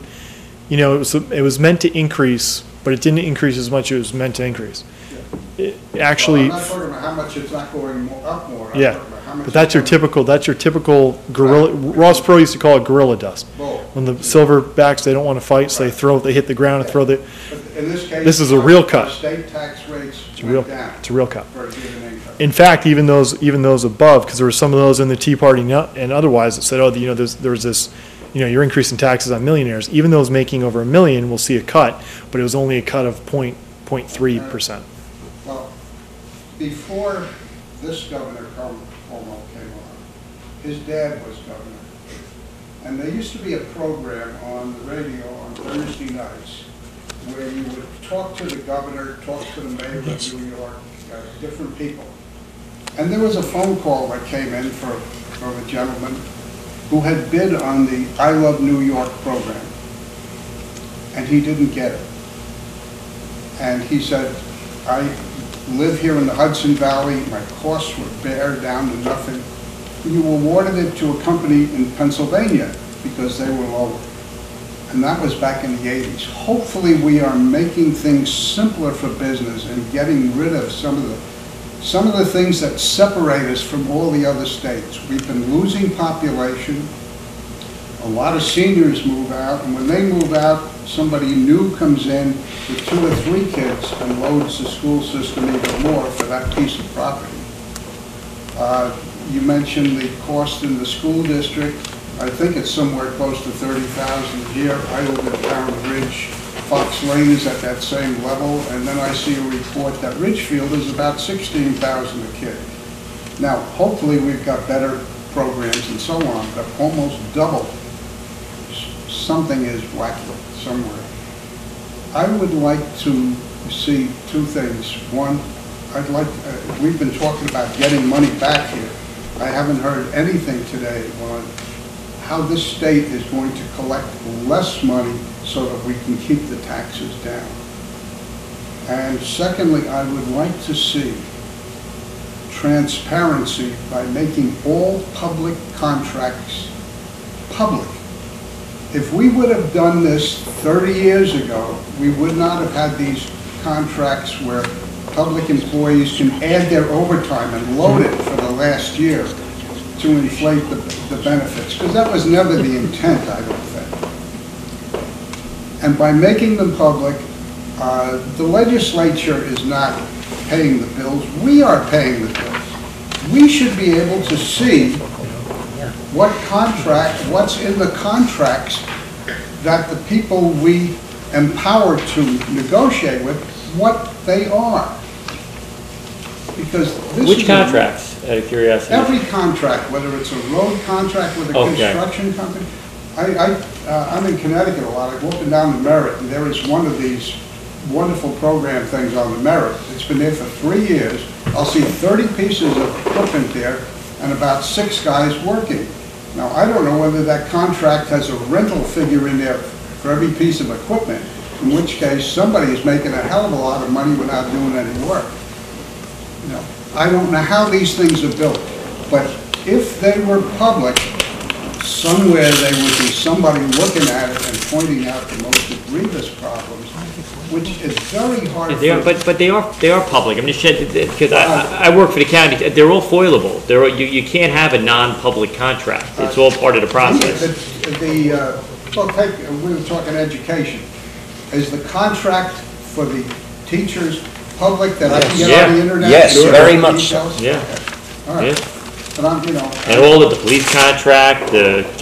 it was meant to increase, but it didn't increase as much as it was meant to increase. It Well, actually, I'm not talking about how much it's not going up more. I'm yeah, talking about how much but that's your it's going- typical gorilla, Ross Perot used to call it gorilla dust. Well, When the silverbacks, they don't want to fight, so they hit the ground and throw the, but in this case. This is a real cut. State tax rates it's a real, went down it's a real cut. for a given income. In fact, even those above, because there were some of those in the Tea Party and otherwise that said, there's this, you're increasing taxes on millionaires. Even those making over $1 million will see a cut, but it was only a cut of 0.3%. Well, before this Governor Cuomo came on, his dad was governor. And there used to be a program on the radio on Thursday nights where you would talk to the governor, talk to the mayor of New York, different people. And there was a phone call that came in from a gentleman who had bid on the I Love New York program. And he didn't get it. And he said, I live here in the Hudson Valley, my costs were bare down to nothing. You awarded it to a company in Pennsylvania because they were lower. And that was back in the 80s. Hopefully we are making things simpler for business and getting rid of some of the things that separate us from all the other states. We've been losing population. A lot of seniors move out, and when they move out, somebody new comes in with 2 or 3 kids and loads the school system even more for that piece of property. You mentioned the cost in the school district. I think it's somewhere close to $30,000 a year. I live in Pound Ridge. Fox Lane is at that same level, and then I see a report that Ridgefield is about $16,000 a kid. Now, hopefully we've got better programs and so on, but almost double. Something is wacky somewhere. I would like to see 2 things. One, we've been talking about getting money back here. I haven't heard anything today on how this state is going to collect less money so that we can keep the taxes down. And secondly, I would like to see transparency by making all public contracts public. If we would have done this 30 years ago, we would not have had these contracts where public employees can add their overtime and load it for the last year to inflate the benefits, because that was never the intent, I don't think. And by making them public, the legislature is not paying the bills, we are paying the bills. We should be able to see what's in the contracts that the people we empower to negotiate with, what they are. Because this Which is contracts, out of curiosity? every contract, whether it's a road contract with a Okay. construction company. I'm in Connecticut a lot. I go up and down the Merritt, and there is one of these wonderful program things on the Merritt. It's been there for 3 years. I'll see 30 pieces of equipment there and about 6 guys working. Now, I don't know whether that contract has a rental figure in there for every piece of equipment, in which case somebody is making a hell of a lot of money without doing any work. You know, I don't know how these things are built, but if they were public, somewhere there would be somebody looking at it and pointing out the most grievous problems, which is very hard They are, for... but they are public. I'm just because I work for the county. They're all foilable. You can't have a non-public contract. It's all part of the process. We were talking education. Is the contract for the teachers public that I can get on the internet? Yes, and see very the much so. details? Yeah. Okay. All right. Yeah. But I'm, you know... And all of the police contract,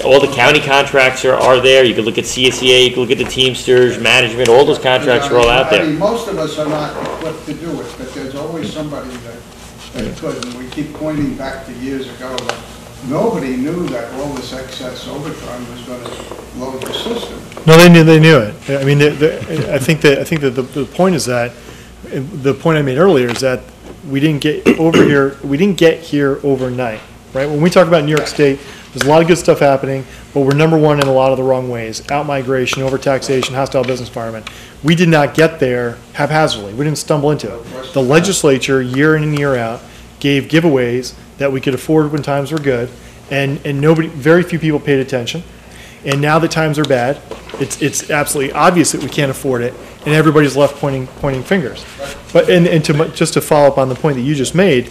all the county contracts are there. You can look at CSEA, you can look at the Teamsters, management, all those contracts are all out I there. mean, most of us are not equipped to do it, but there's always somebody that could. And we keep pointing back to years ago that nobody knew that all this excess overtime was going to load the system. No, they knew it. I mean, I think that the point is that, the point I made earlier is that we didn't get here overnight, right? When we talk about New York State, there's a lot of good stuff happening, but we're number one in a lot of the wrong ways. Out-migration, overtaxation, hostile business environment. We did not get there haphazardly. We didn't stumble into it. The legislature, year in and year out, gave giveaways that we could afford when times were good, and very few people paid attention. And now that times are bad, it's absolutely obvious that we can't afford it, and everybody's left pointing fingers. But just to follow up on the point that you just made,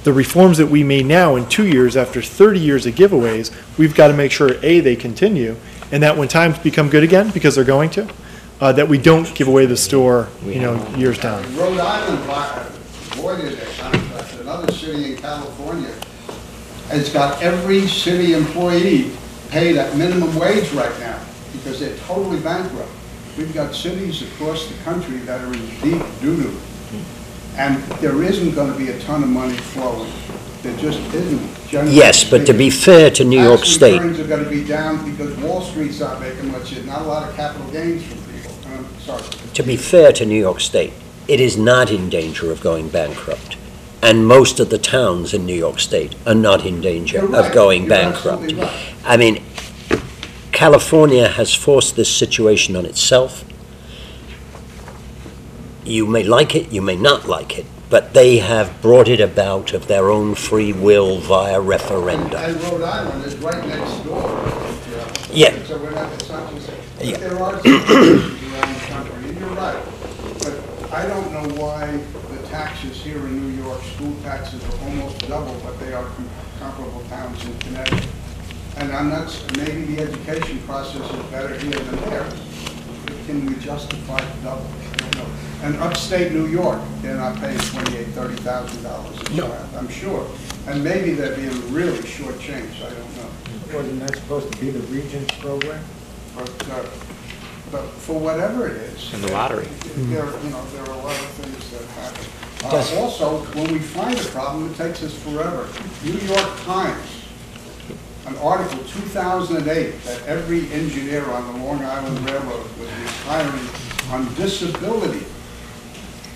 the reforms that we made now in 2 years after 30 years of giveaways, we've got to make sure they continue, and that when times become good again, because they're going to, that we don't give away the store, years down. Rhode Island voided a contract. Another city in California has got every city employee paid at minimum wage right now because they're totally bankrupt. We've got cities across the country that are in deep doo-doo. And there isn't going to be a ton of money flowing. There just isn't. Yes, but to be fair to New York State, tax returns are going to be down because Wall Street's not making much. There's not a lot of capital gains from people. Sorry. to be fair to New York State, it is not in danger of going bankrupt. And most of the towns in New York State are not in danger You're right. of going You're bankrupt. absolutely right. I mean, California has forced this situation on itself. You may like it, you may not like it, but they have brought it about of their own free will via referenda. And Rhode Island is right next door. Yeah. So we're not, it's not just, Yeah. but there are situations around the country, and you're right. But I don't know why the taxes here in New York, school taxes are almost double what they are comparable towns in Connecticut. And I'm not, maybe the education process is better here than there. Can we justify the double? I don't know. And upstate New York, they're not paying $28,000, $30,000 a child, I'm sure. And maybe they're being really shortchanged, I don't know. Wasn't that supposed to be the Regents program? But for whatever it is. In the lottery. There are a lot of things that happen. Also, when we find a problem, it takes us forever. New York Times, an article 2008 that every engineer on the Long Island Railroad was retiring on disability,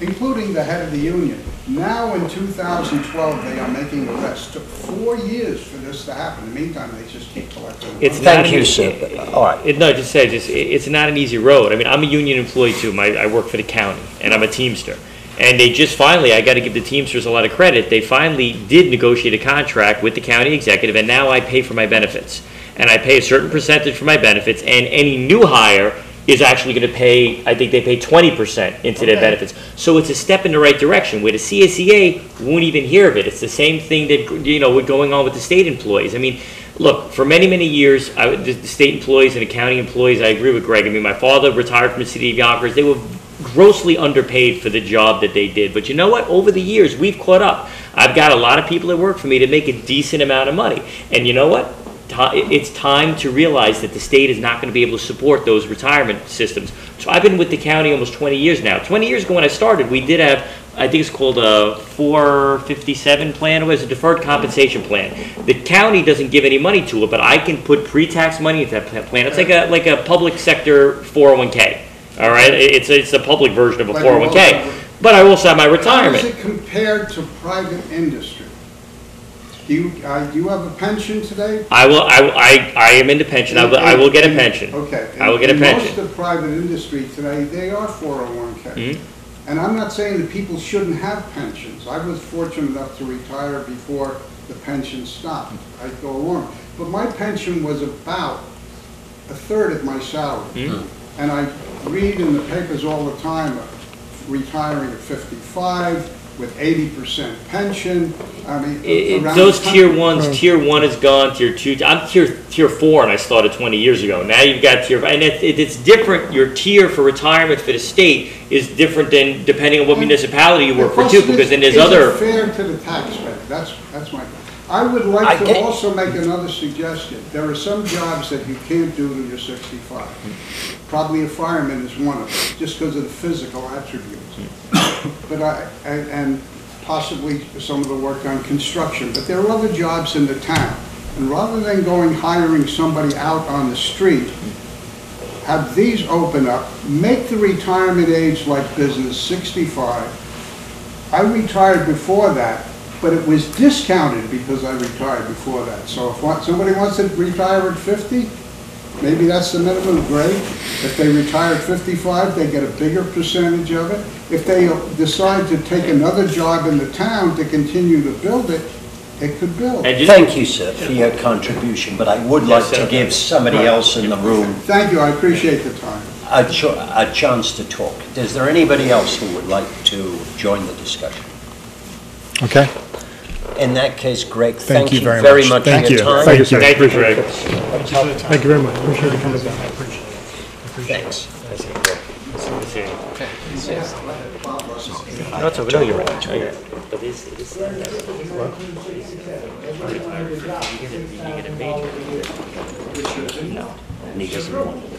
including the head of the union. Now in 2012, they are making arrests. Took 4 years for this to happen. In the meantime, they just keep collecting. It's money. not Thank an you, easy- sir. All right. No, just say, it's not an easy road. I mean, I'm a union employee too. I work for the county, and I'm a Teamster. And they just finally, I got to give the Teamsters a lot of credit, they finally did negotiate a contract with the county executive, and now I pay for my benefits. And I pay a certain percentage for my benefits, and any new hire is actually going to pay, I think they pay 20% into their Okay. benefits. So it's a step in the right direction, where the CSEA won't even hear of it. It's the same thing that, what's going on with the state employees. I mean, look, for many, many years, the state employees and the county employees, I agree with Greg. I mean, my father retired from the city of Yonkers. They were grossly underpaid for the job that they did. But you know what? Over the years, we've caught up. I've got a lot of people that work for me that make a decent amount of money. And you know what? It's time to realize that the state is not going to be able to support those retirement systems. So I've been with the county almost 20 years now. 20 years ago when I started, we did have, I think it's called a 457 plan. It was a deferred compensation plan. The county doesn't give any money to it, but I can put pre-tax money into that plan. It's like a public sector 401k. All right, it's a public version of a Like 401k. But I also have my How retirement. is it compared to private industry? Do you have a pension today? I am in the pension. I will get a pension. Okay. I will get a In pension. most of private industry today, they are 401k. Mm-hmm. And I'm not saying that people shouldn't have pensions. I was fortunate enough to retire before the pension stopped. I'd go along. But my pension was about a third of my salary. Mm-hmm. And I read in the papers all the time, retiring at 55 with 80% pension. I mean, around Those the tier country. ones, tier one is gone, tier two, I'm tier four, and I started 20 years ago. Now you've got tier, and it's different. Your tier for retirement for the state is different than depending on what municipality you work for too, because then there's other. Is it fair to the taxpayer? That's my point. I would like to also make another suggestion. There are some jobs that you can't do till you're 65. Probably a fireman is one of them, just because of the physical attributes. But and possibly some of the work on construction. But there are other jobs in the town. And rather than hiring somebody out on the street, have these open up, make the retirement age like business 65. I retired before that, but it was discounted because I retired before that. So if somebody wants to retire at 50, maybe that's the minimum grade. If they retire at 55, they get a bigger percentage of it. If they decide to take another job in the town to continue to build it, it could build. Thank you, sir, for your contribution, but I would like to give somebody else in the room Thank you, I appreciate the time. a chance to talk. Is there anybody else who would like to join the discussion? Okay. In that case, Greg, Thank you very much much. Thank for your you. time. Thank you, sir. Thank you, Greg. Thank you very much. Appreciate you coming back. Thanks. No, it's over. No, you're right. Okay. But it's no, and he doesn't want it.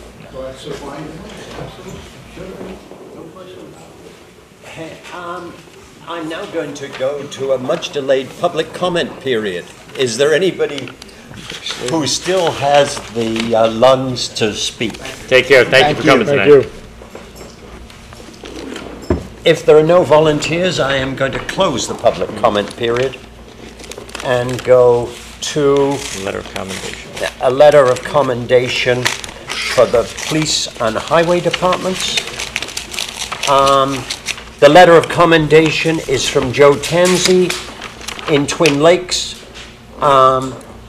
I'm now going to go to a much-delayed public comment period. Is there anybody who still has the lungs to speak? Take care. Thank you for coming tonight. Thank you. If there are no volunteers, I am going to close the public comment period and go to Letter of commendation. a letter of commendation for the police and highway departments. The letter of commendation is from Joe Tansey in Twin Lakes.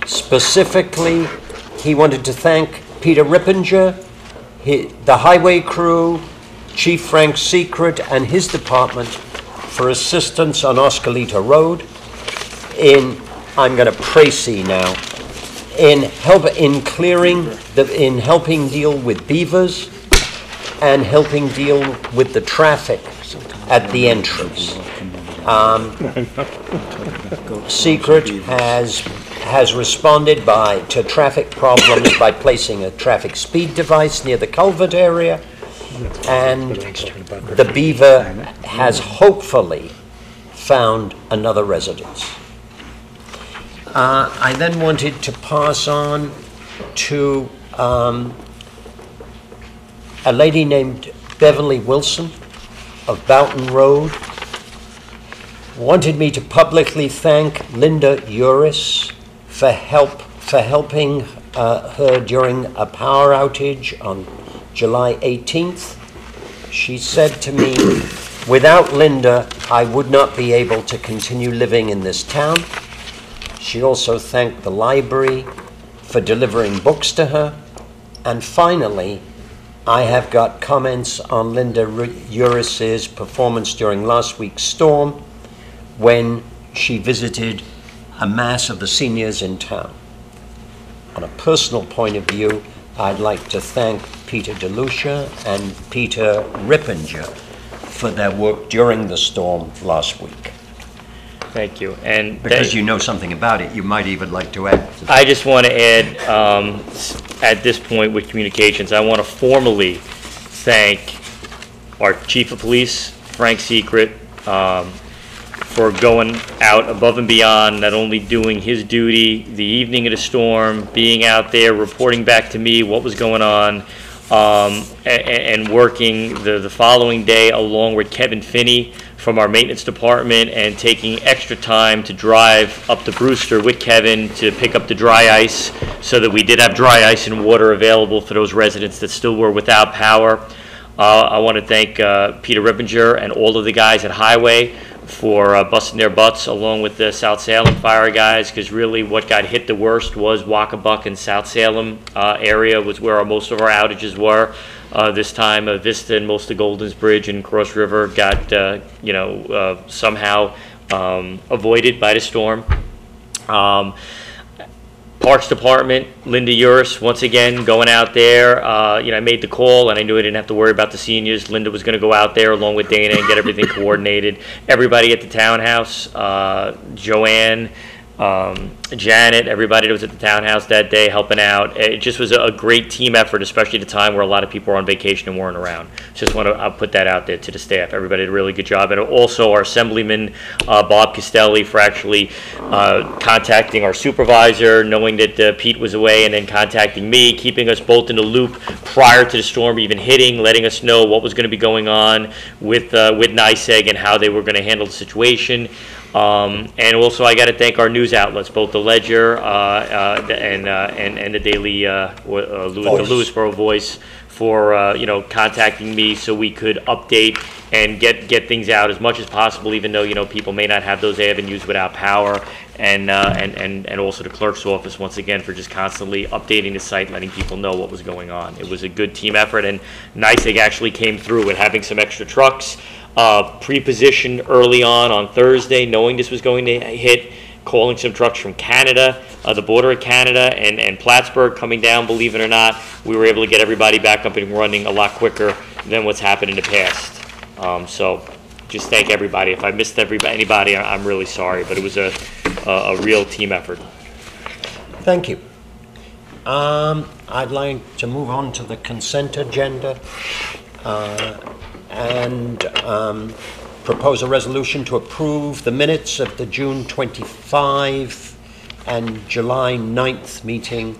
Specifically, he wanted to thank Peter Rippinger, the highway crew, Chief Frank Secret and his department for assistance on Oskalita Road I'm going to Tracy now, in helping deal with beavers and helping deal with the traffic at the entrance. Secret has responded to traffic problems by placing a traffic speed device near the culvert area, and the beaver has hopefully found another residence. I then wanted to pass on to a lady named Beverly Wilson of Boughton Road, wanted me to publicly thank Linda Uris for helping her during a power outage on July 18th. She said to me, "Without Linda, I would not be able to continue living in this town." She also thanked the library for delivering books to her. And finally, I have got comments on Linda Uris's performance during last week's storm when she visited a mass of the seniors in town. On a personal point of view, I'd like to thank Peter DeLucia and Peter Rippinger for their work during the storm last week. Thank you. And Because you know something about it, you might even like to add. I just want to add, at this point with communications, I want to formally thank our Chief of Police, Frank Secret, for going out above and beyond, not only doing his duty the evening of the storm, being out there, reporting back to me what was going on, and working the following day along with Kevin Finney from our maintenance department, and taking extra time to drive up to Brewster with Kevin to pick up the dry ice so that we did have dry ice and water available for those residents that still were without power. I want to thank Peter Rippinger and all of the guys at Highway for busting their butts, along with the South Salem fire guys, because really what got hit the worst was Wacabuck and South Salem area was where most of our outages were. This time, Vista and most of Golden's Bridge and Cross River got, somehow avoided by the storm. Parks Department, Linda Uris, once again, going out there. I made the call, and I knew I didn't have to worry about the seniors. Linda was going to go out there along with Dana and get everything coordinated. Everybody at the townhouse, Joanne, Janet, everybody that was at the townhouse that day helping out. It just was a great team effort, especially at a time where a lot of people were on vacation and weren't around. Just want to put that out there to the staff. Everybody did a really good job. And also our Assemblyman, Bob Castelli, for actually contacting our supervisor, knowing that Pete was away, and then contacting me, keeping us both in the loop prior to the storm even hitting, letting us know what was going to be going on with NYSEG and how they were going to handle the situation. And also, I got to thank our news outlets, both the Ledger and the Daily, the Lewisboro Voice, for contacting me so we could update and get things out as much as possible, even though people may not have those avenues without power. And also the clerk's office, once again, for just constantly updating the site, letting people know what was going on. It was a good team effort, and NYSEG actually came through with having some extra trucks. Pre-positioned early on Thursday, knowing this was going to hit, calling some trucks from Canada, the border of Canada, and Plattsburgh coming down. Believe it or not, we were able to get everybody back up and running a lot quicker than what's happened in the past. So just thank everybody. If I missed anybody, I'm really sorry, but it was a real team effort. Thank you. I'd like to move on to the consent agenda. And propose a resolution to approve the minutes of the June 25 and July 9th meeting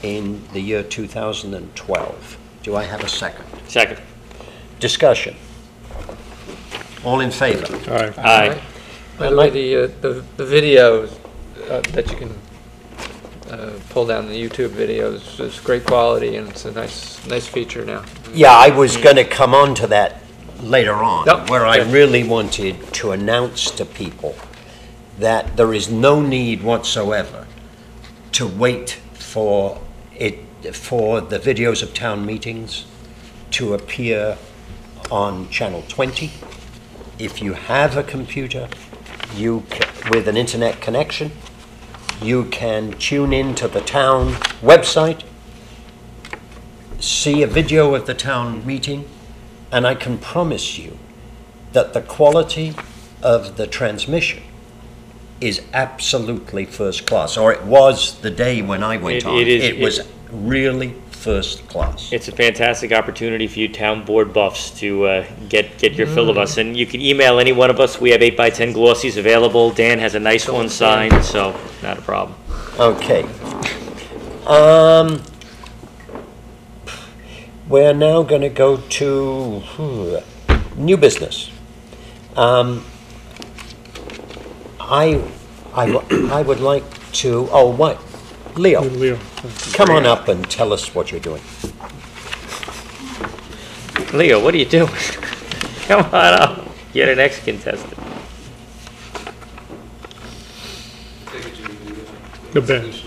in the year 2012. Do I have a second? Second. Discussion. All in favor? Aye. Aye. By the way, the video that you can pull down the YouTube videos is great quality, and it's a nice feature now. Yeah, I was going to come on to that later on, Yep. where I really wanted to announce to people that there is no need whatsoever to wait for the videos of town meetings to appear on Channel 20. If you have a computer, with an internet connection, you can tune into the town website, see a video of the town meeting, and I can promise you that the quality of the transmission is absolutely first class, or it was the day when I went on. It was really first class. It's a fantastic opportunity for you town board buffs to get your fill of us. And you can email any one of us. We have 8x10 glossies available. Dan has a nice one signed, so not a problem. Okay. We're now going to go to new business. I would like to, oh, what? Leo, Leo. come on up and tell us what you're doing. Leo, what are you doing? Come on up. You're the next contestant. The bench.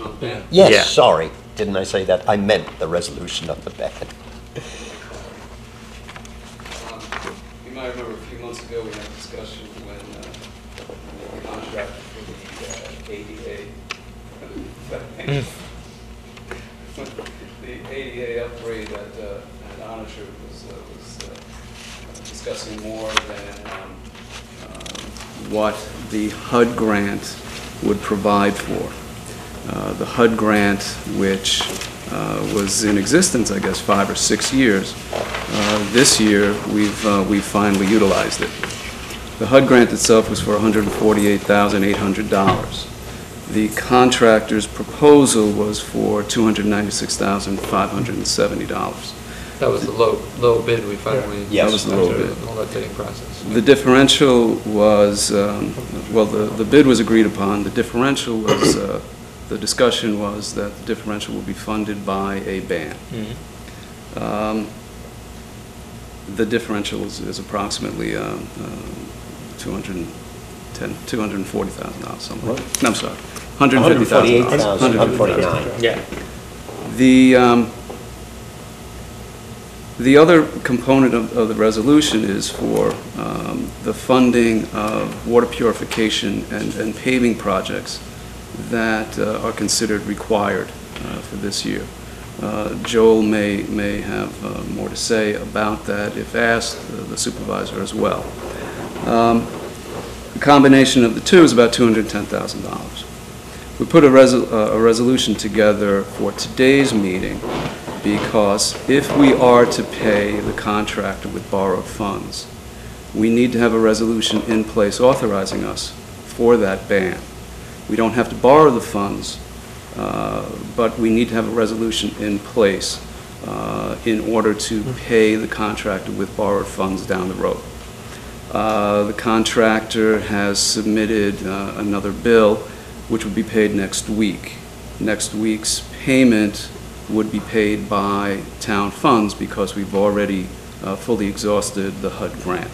Yes, Yeah. sorry, didn't I say that? I meant the resolution of the ban. You might remember a few months ago, we had a discussion when the contract for the ADA, the ADA upgrade at Onager was discussing more than what the HUD grant would provide for. The HUD grant, which was in existence, I guess, 5 or 6 years. This year, we've finally utilized it. The HUD grant itself was for $148,800. The contractor's proposal was for $296,570. That was the low bid we finally. Yes. That was the low after bid. all that bidding process. The differential was, well, the bid was agreed upon. The differential was, the discussion was that the differential will be funded by a ban. The differential is approximately $240,000, something like that. No, I'm sorry, $150,000. 148,149. Yeah. The other component of the resolution is for the funding of water purification and paving projects that are considered required for this year. Joel may have more to say about that if asked, the supervisor as well. The combination of the two is about $210,000. We put a resolution together for today's meeting because if we are to pay the contractor with borrowed funds, we need to have a resolution in place authorizing us for that ban. We don't have to borrow the funds, but we need to have a resolution in place in order to pay the contractor with borrowed funds down the road. The contractor has submitted another bill which would be paid next week. Next week's payment would be paid by town funds because we've already fully exhausted the HUD grant.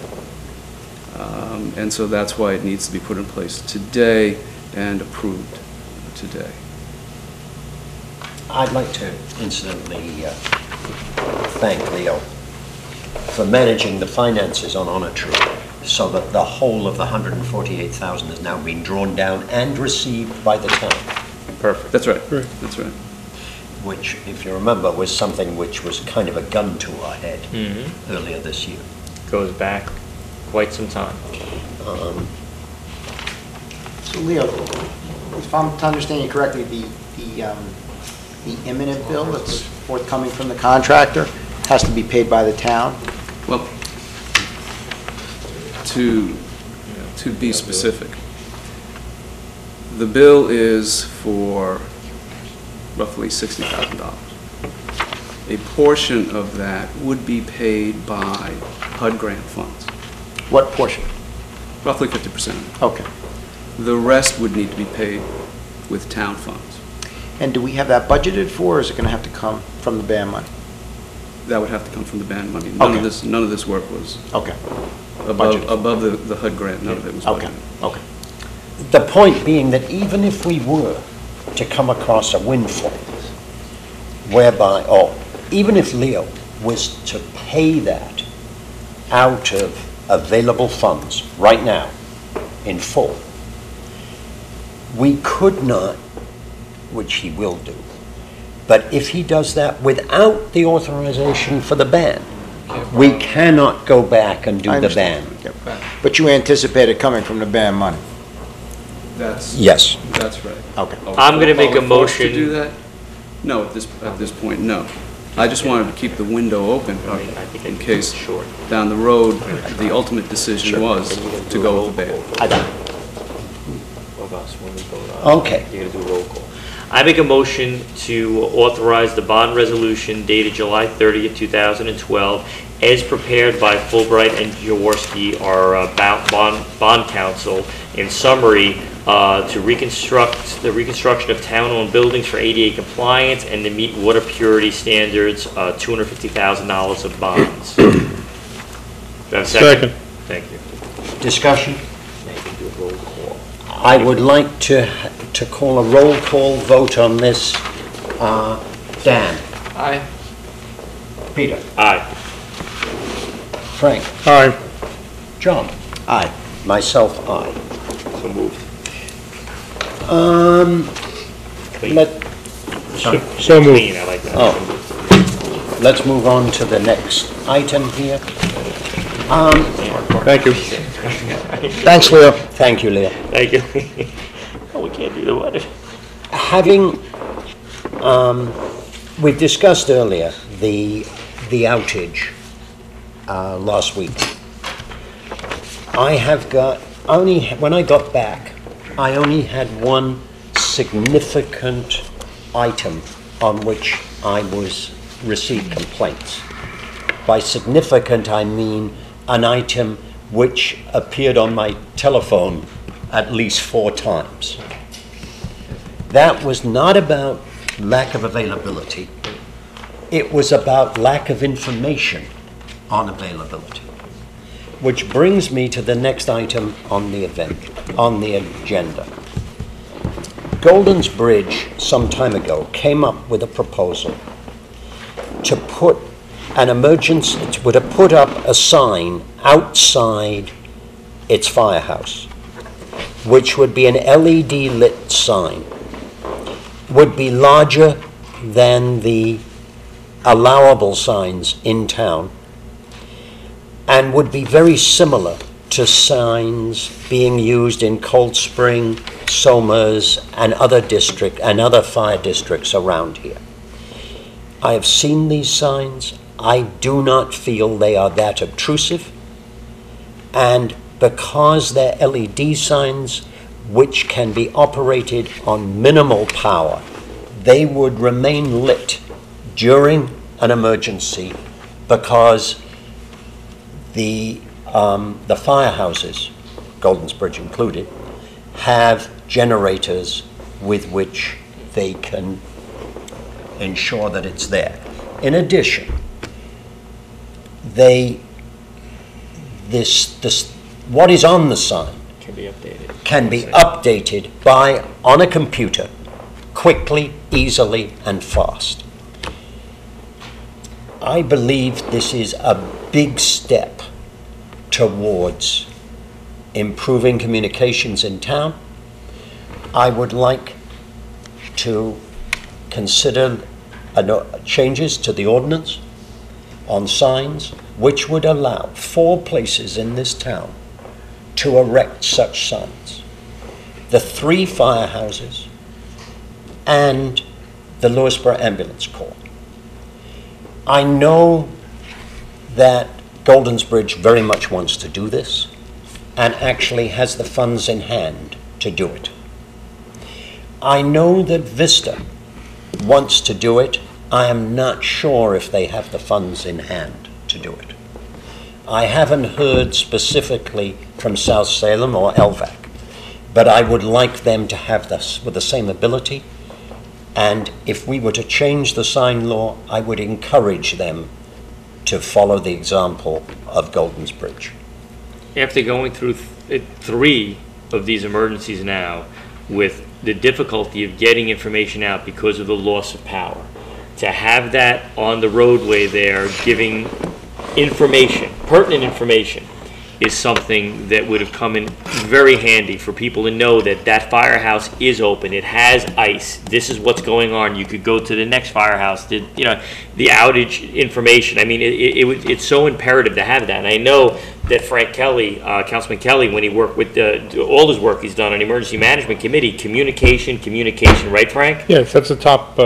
And so that's why it needs to be put in place today and approved today. I'd like to incidentally thank Leo for managing the finances on Honor Tree so that the whole of the $148,000 has now been drawn down and received by the town. Perfect. That's right. That's right. Which, if you remember, was something which was kind of a gun to our head earlier this year. Goes back quite some time. So Leo, if I'm to understand you correctly, the imminent bill that's forthcoming from the contractor has to be paid by the town? Well, to be specific, the bill is for roughly $60,000. A portion of that would be paid by HUD grant funds, What portion? roughly 50%. Okay. The rest would need to be paid with town funds. And do we have that budgeted for, or is it going to have to come from the ban money? That would have to come from the band money. None Okay. of this work was Okay. above the HUD grant. None of it was Okay. budgeted. Okay. The point being that even if we were to come across a windfall whereby, or even if Leo was to pay that out of available funds right now in full, we could not, which he will do, but if he does that without the authorization for the ban, we cannot go back and do I the ban. understand. Yep. But you anticipate it coming from the ban money? Yes. That's right. Okay. I'm gonna make Are we a forced to motion- do that? No, at this point, no. I just wanted to keep the window open in case down the road, the ultimate decision was to go with the ban. I got it. Of us when we vote on. Okay. You're gonna do a roll call. I make a motion to authorize the bond resolution dated July 30th, 2012, as prepared by Fulbright and Jaworski, our bond counsel, In summary, to reconstruct the reconstruction of town-owned buildings for ADA compliance and to meet water purity standards, $250,000 of bonds. Do I have a second? Thank you. Discussion? I would like to call a roll call vote on this. Dan? Aye. Peter? Aye. Frank? Aye. John? Aye. Myself, aye. So moved. Clean. So moved. Clean, I like that. Oh. Let's move on to the next item here. Thank you. Thanks, Leo. Thank you, Leo. Thank you. Oh, we can't do the weather. Having, we discussed earlier the outage last week. I have got, when I got back, I only had one significant item on which I received complaints. By significant, I mean an item which appeared on my telephone at least 4 times. That was not about lack of availability. It was about lack of information on availability. Which brings me to the next item on the agenda. Golden's Bridge, some time ago, came up with a proposal to put put up a sign outside its firehouse, which would be an LED lit sign, would be larger than the allowable signs in town, and would be very similar to signs being used in Cold Spring, Somers, and other fire districts around here. I have seen these signs. I do not feel they are that obtrusive, and because they're LED signs which can be operated on minimal power, they would remain lit during an emergency because the firehouses, Golden's Bridge included, have generators with which they can ensure that it's there. In addition, what is on the sign can be updated on a computer quickly, easily, and fast. I believe this is a big step towards improving communications in town. I would like to consider changes to the ordinance on signs which would allow 4 places in this town to erect such signs: the 3 firehouses and the Lewisboro Ambulance Corps. I know that Golden's Bridge very much wants to do this and actually has the funds in hand to do it. I know that Vista wants to do it. I am not sure if they have the funds in hand to do it. I haven't heard specifically from South Salem or LVAC, but I would like them to have this with the same ability. And if we were to change the sign law, I would encourage them to follow the example of Golden's Bridge. After going through 3 of these emergencies now, with the difficulty of getting information out because of the loss of power, to have that on the roadway there giving information, pertinent information, is something that would have come in very handy for people to know that that firehouse is open, it has ice, this is what's going on. You could go to the next firehouse, the outage information. I mean, it's so imperative to have that. And I know that Frank Kelly, Councilman Kelly, when he worked with all his work he's done on the Emergency Management Committee, communication, right, Frank? Yes, that's the top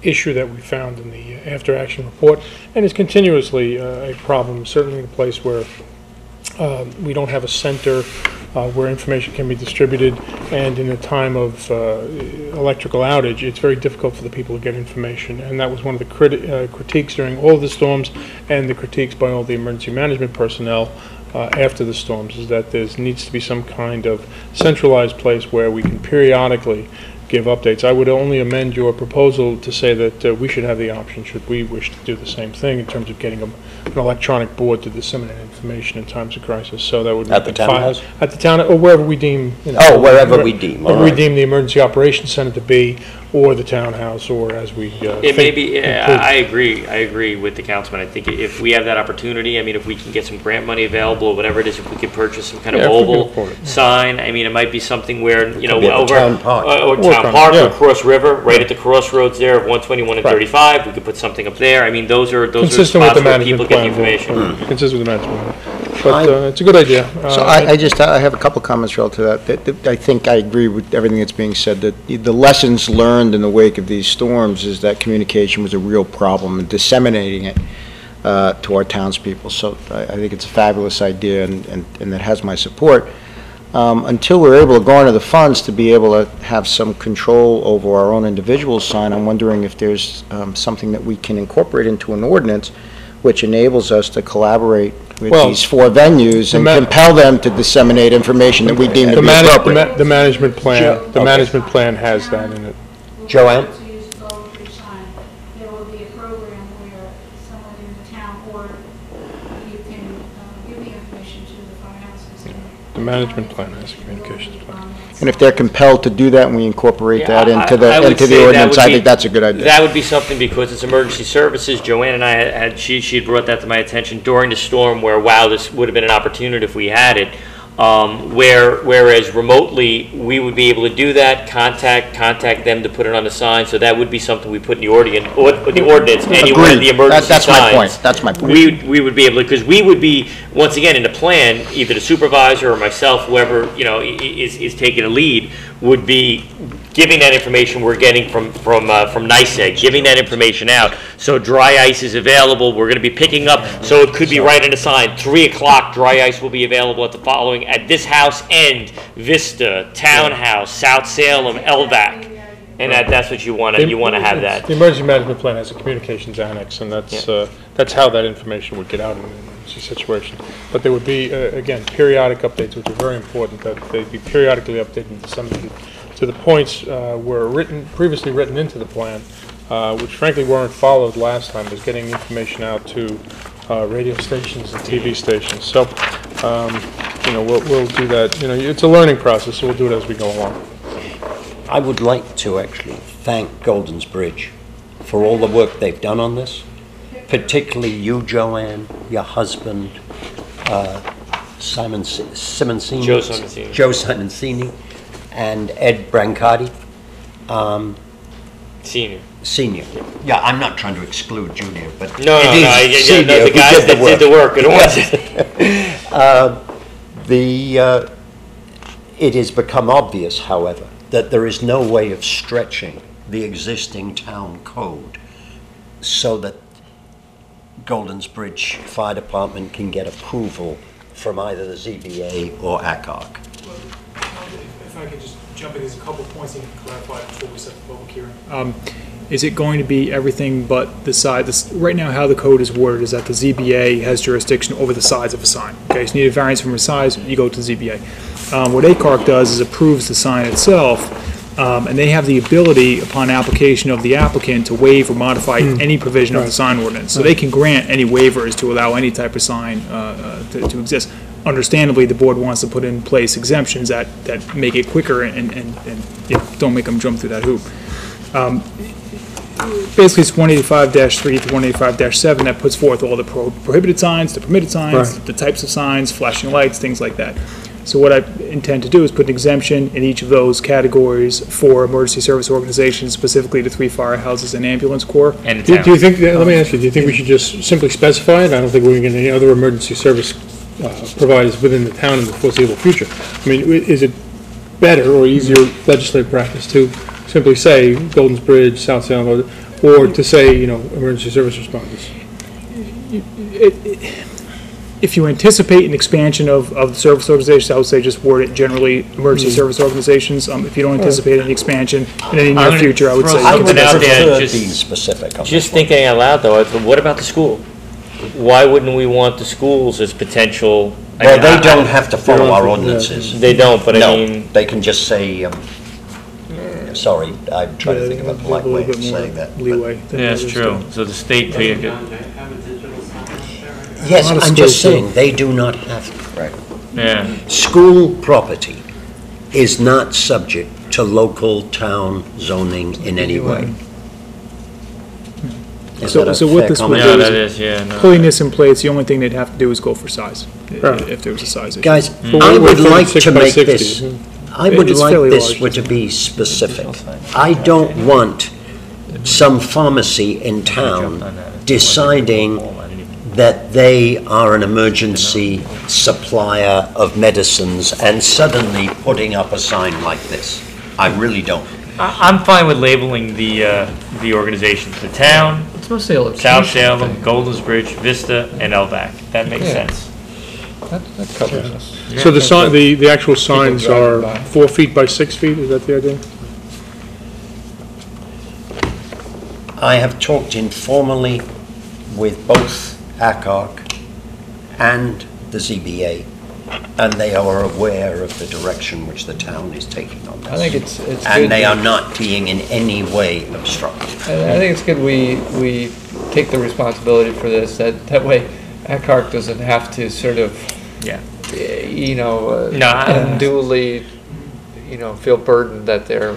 issue that we found in the after-action report, and it's continuously a problem, certainly in a place where we don't have a center where information can be distributed, and in a time of electrical outage, it's very difficult for the people to get information, and that was one of the critiques during all of the storms, and the critiques by all the emergency management personnel after the storms, is that there needs to be some kind of centralized place where we can periodically give updates. I would only amend your proposal to say that we should have the option, should we wish to do the same thing, in terms of getting an electronic board to disseminate information in times of crisis. So that would At the townhouse? At the town, or wherever we deem. Wherever we deem. Wherever we deem the emergency operations center to be, or the townhouse, or as we. It may be. I agree. I agree with the councilman. I think if we have that opportunity, I mean, if we can get some grant money available, or whatever it is, if we could purchase some kind of mobile sign, I mean, it might be something where over town park. or town park or Cross River, right at the crossroads there of 121 and 35. We could put something up there. I mean, those are consistent with spots the where people management get plan. information. Consistent with the management plan. But it's a good idea. So I have a couple comments relative to that. I think I agree with everything that's being said, that the lessons learned in the wake of these storms is that communication was a real problem, and disseminating it to our townspeople. So I think it's a fabulous idea, and that has my support. Until we're able to garner the funds to be able to have some control over our own individual sign, I'm wondering if there's something that we can incorporate into an ordinance which enables us to collaborate with these four venues and compel them to disseminate information that we deem to be appropriate. The management plan, management plan has that in it. Joanne? To use the Golden Bridge sign, there will be a program where someone in the town, or you can give the information to the firehouses. The management plan has a communications plan. And if they're compelled to do that, and we incorporate that into I would the say ordinance, that I would think be- that's a good idea. That would be something, because it's emergency services. Joanne and I had, she had brought that to my attention during the storm, where, wow, this would have been an opportunity if we had it. Whereas remotely, we would be able to do that, contact them to put it on the sign. So that would be something we put in the ordinance, anywhere the emergency That's my signs. point. That's my point. We would be able to, because we would be, once again, in the plan, either the supervisor or myself, whoever, is taking a lead, would be giving that information we're getting from NICEAG, giving that information out. So dry ice is available, we're gonna be picking up, so it could be right in the sign, 3 o'clock, dry ice will be available at this house end, Vista, Townhouse, South Salem, LVAC. And that's what you wanna have that. The emergency management plan has a communications annex, and that's how that information would get out in an emergency situation. But there would be, again, periodic updates, which are very important, that they'd be periodically updated and disseminated to the points were previously written into the plan, which frankly weren't followed last time, was getting information out to radio stations and TV stations. So, we'll do that. It's a learning process, so we'll do it as we go along. I would like to actually thank Golden's Bridge for all the work they've done on this, particularly you, Joanne, your husband, Simoncini. Joe Simoncini. And Ed Brancardi. Senior. Yeah, I'm not trying to exclude Junior, but the guys that did the work. It has become obvious, however, that there is no way of stretching the existing town code so that Golden's Bridge Fire Department can get approval from either the ZBA or ACOG. If I could just jump in, there's a couple of points you can clarify before we set the public hearing. Is it going to be everything but the side? Right now, how the code is worded is that the ZBA has jurisdiction over the size of a sign. Okay, so you need a variance from a size, you go to the ZBA. What ACOG does is approves the sign itself, and they have the ability, upon application of the applicant, to waive or modify any provision of the sign ordinance. So they can grant any waivers to allow any type of sign to exist. Understandably, the board wants to put in place exemptions that make it quicker and don't make them jump through that hoop. Basically, it's 185-3 to 185-7 that puts forth all the prohibited signs, the permitted signs, the types of signs, flashing lights, things like that. So what I intend to do is put an exemption in each of those categories for emergency service organizations, specifically the 3 firehouses and ambulance corps. And do you think? Let me ask you. Do you think we should just simply specify it? I don't think we're going to get any other emergency service providers within the town in the foreseeable future. I mean, is it better or easier legislative practice to simply say Golden's Bridge, South Salem, or to say, emergency service responders? If you anticipate an expansion of the service organizations, I would say just word it generally emergency service organizations. If you don't anticipate any expansion in any near future, I would say. I would prefer being specific. Just thinking out loud, though, what about the school? Why wouldn't we want the schools as potential Well, mean, they don't have to follow our Yeah. ordinances. They don't, but I No, mean, they can just say, sorry, I'm trying to think of a polite way of saying that. but- Leeway. than yeah, it's others true. do. So the state could, Yes, A lot of I'm just schools do. saying, they do not have to. Right. yeah. School property is not subject to local town zoning in any way. Is So- that a so what fair this would comment? Yeah, do that is, yeah, no. Putting this in place, the only thing they'd have to do is go for size, Right. if there was a size issue. Guys, But I we're would talking like 6 to by make 60, this, mhm. I would It's like fairly this large. to be specific. I don't want some pharmacy in town deciding that they are an emergency supplier of medicines and suddenly putting up a sign like this. I really don't. I'm fine with labeling the organizations, the town, It's mostly a location. South Salem, thing. Golders Bridge, Vista, and LVAC. That makes Yeah. sense. That covers us. So the sign, the actual signs driving are by. 4 feet by 6 feet, is that the idea? I have talked informally with both ACOG and the ZBA, and they are aware of the direction which the town is taking on this. I think it's good. And they are not being in any way obstructive. I think it's good we take the responsibility for this, that way ACARC doesn't have to sort of, Yeah. No, unduly, feel burdened that they're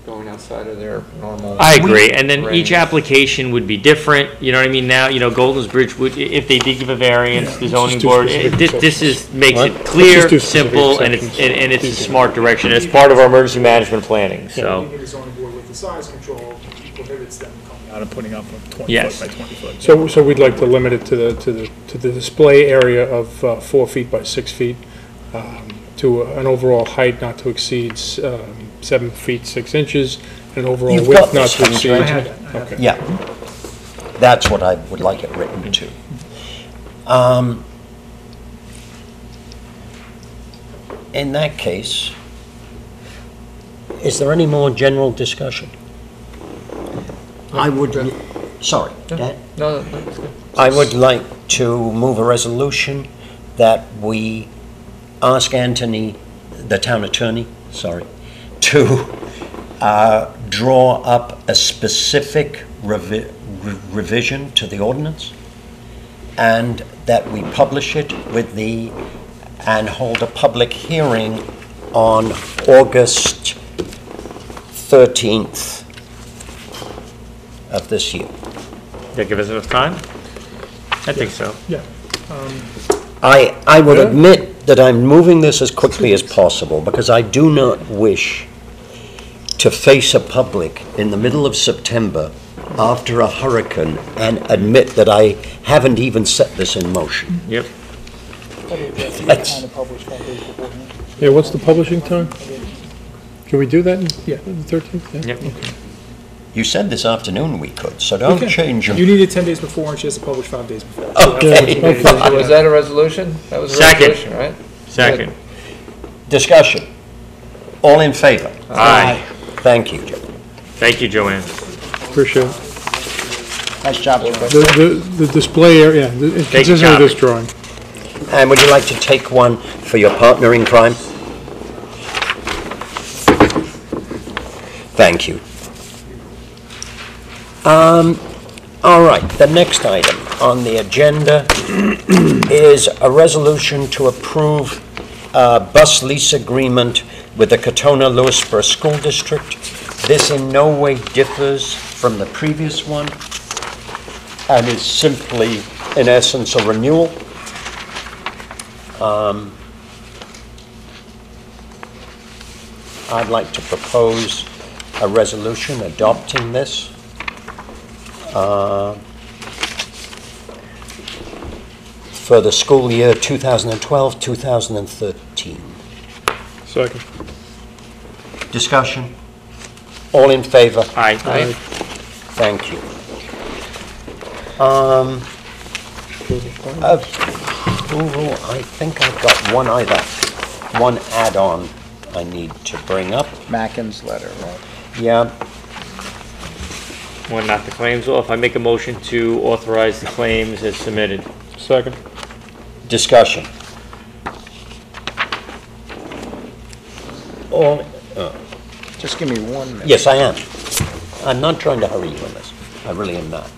going outside of their normal. I agree, and then range. each application would be different, you know what I mean? Now, Golden's Bridge would, if they did give a variance, the zoning do board, specific this is, makes What? it Let's clear, just do specific simple, and it's, exceptions. and it's a smart direction. It's part of our emergency management planning, so. Leaving the zoning board with the size control prohibits them coming out and putting up a 20 Yes. foot by 20 foot. So we'd like to limit it to the display area of 4 feet by 6 feet, to an overall height not to exceed 7 feet 6 inches, and an overall You've width got not this, to haven't you? exceed. I had that. I had Okay. that. Yeah, that's what I would like it written to. In that case, is there any more general discussion? I would, sorry, Dan? No, that's good. I would like to move a resolution that we ask Anthony, the town attorney, to draw up a specific revision to the ordinance, and that we publish it and hold a public hearing on August 13th of this year. That give us enough time? I think so. Yeah. I will admit that I'm moving this as quickly as possible because I do not wish to face a public in the middle of September after a hurricane and admit that I haven't even set this in motion. Yep. That's- Yeah, what's the publishing time? Can we do that? Yeah. The 13th? Yeah. Yep. You said this afternoon we could, so don't change You them. need it 10 days before, and she has to publish 5 days before. Okay. So was that a resolution? That was a Second. resolution, right? Second. Discussion. All in favor? Aye. Thank you, Joe. Thank you, Joanne. Appreciate it. Nice job, Joe. The display area, yeah, it's Take a consistent with this copy. drawing. And would you like to take one for your partner in crime? Thank you. All right, the next item on the agenda is a resolution to approve a bus lease agreement with the Katona Lewisboro School District. This in no way differs from the previous one and is simply, in essence, a renewal. I'd like to propose a resolution adopting this. For the school year 2012-2013. Second. Discussion? All in favor? Aye. Thank you. Approval, I think I've got one add-on I need to bring up. Mackin's letter, right? Yeah, Want to knock the claims off? I make a motion to authorize the claims as submitted. Second. discussion. all, Just give me 1 minute. yes, I am. I'm not trying to hurry you on this. I really am not.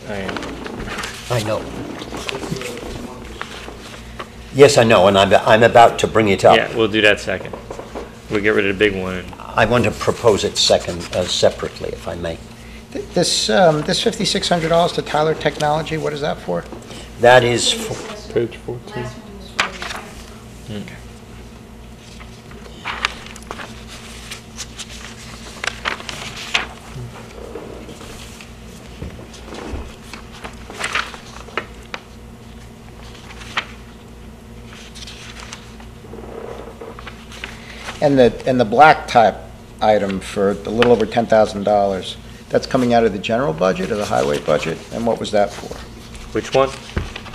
I know. Yes, I know, and I'm about to bring it up. Yeah, we'll do that second. We'll get rid of the big one. I want to propose it second, separately, if I may. This $5,600 to Tyler Technology, what is that for? That is, for- Page 14. Last one was for the council. And the black type item for a little over $10,000, that's coming out of the general budget or the highway budget? And what was that for? Which one?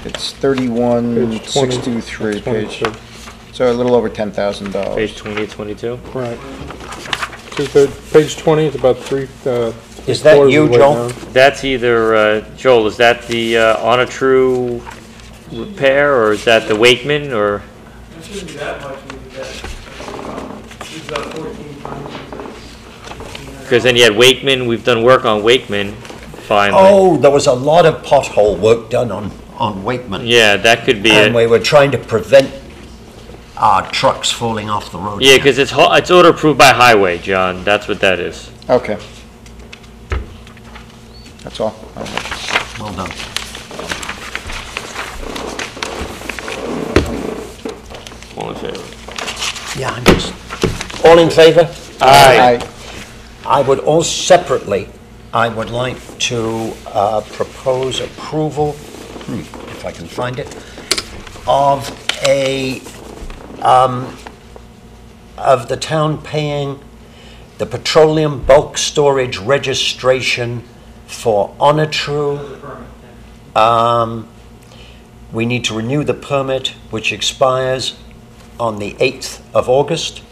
It's 31,623, Page 20, page, 22. so a little over $10,000. Page 20, 22? Right. Page 20 is about three. Is that you, Joel? That's either, Joel, is that the On a True repair, or is that the Wakeman, or? It shouldn't be that much, maybe that. It's about 14 times. Because then you had Wakeman, we've done work on Wakeman, finally. oh, there was a lot of pothole work done on Wakeman. Yeah, that could be And it. we were trying to prevent trucks falling off the road. Yeah, because it's order approved by highway, John, that's what that is. Okay. That's all. Well done. All in favor? Yeah, I'm just, all in favor? Aye. I would all separately, I would like to propose approval, if I can find it, of of the town paying the petroleum bulk storage registration for Onatru. We need to renew the permit, which expires on the 8th of August.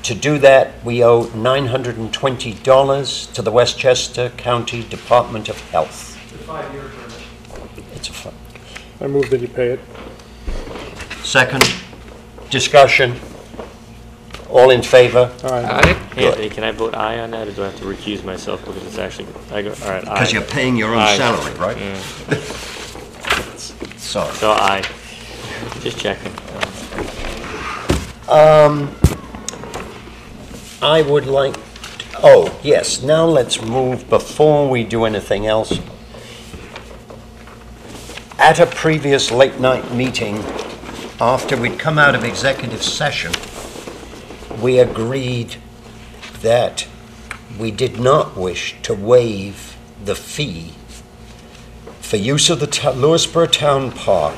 To do that, we owe $920 to the Westchester County Department of Health. It's a 5-year permit. It's a fun. I move that you pay it. Second, discussion. All in favor? Aye. Anthony, can I vote aye on that, or do I have to recuse myself because it's actually, I go, all right, aye. Because you're paying your own Aye. salary, right? Yeah. Sorry. So aye. Just checking. I would like, oh, yes, now let's move, before we do anything else. At a previous late-night meeting, after we'd come out of executive session, we agreed that we did not wish to waive the fee for use of the Lewisboro Town Park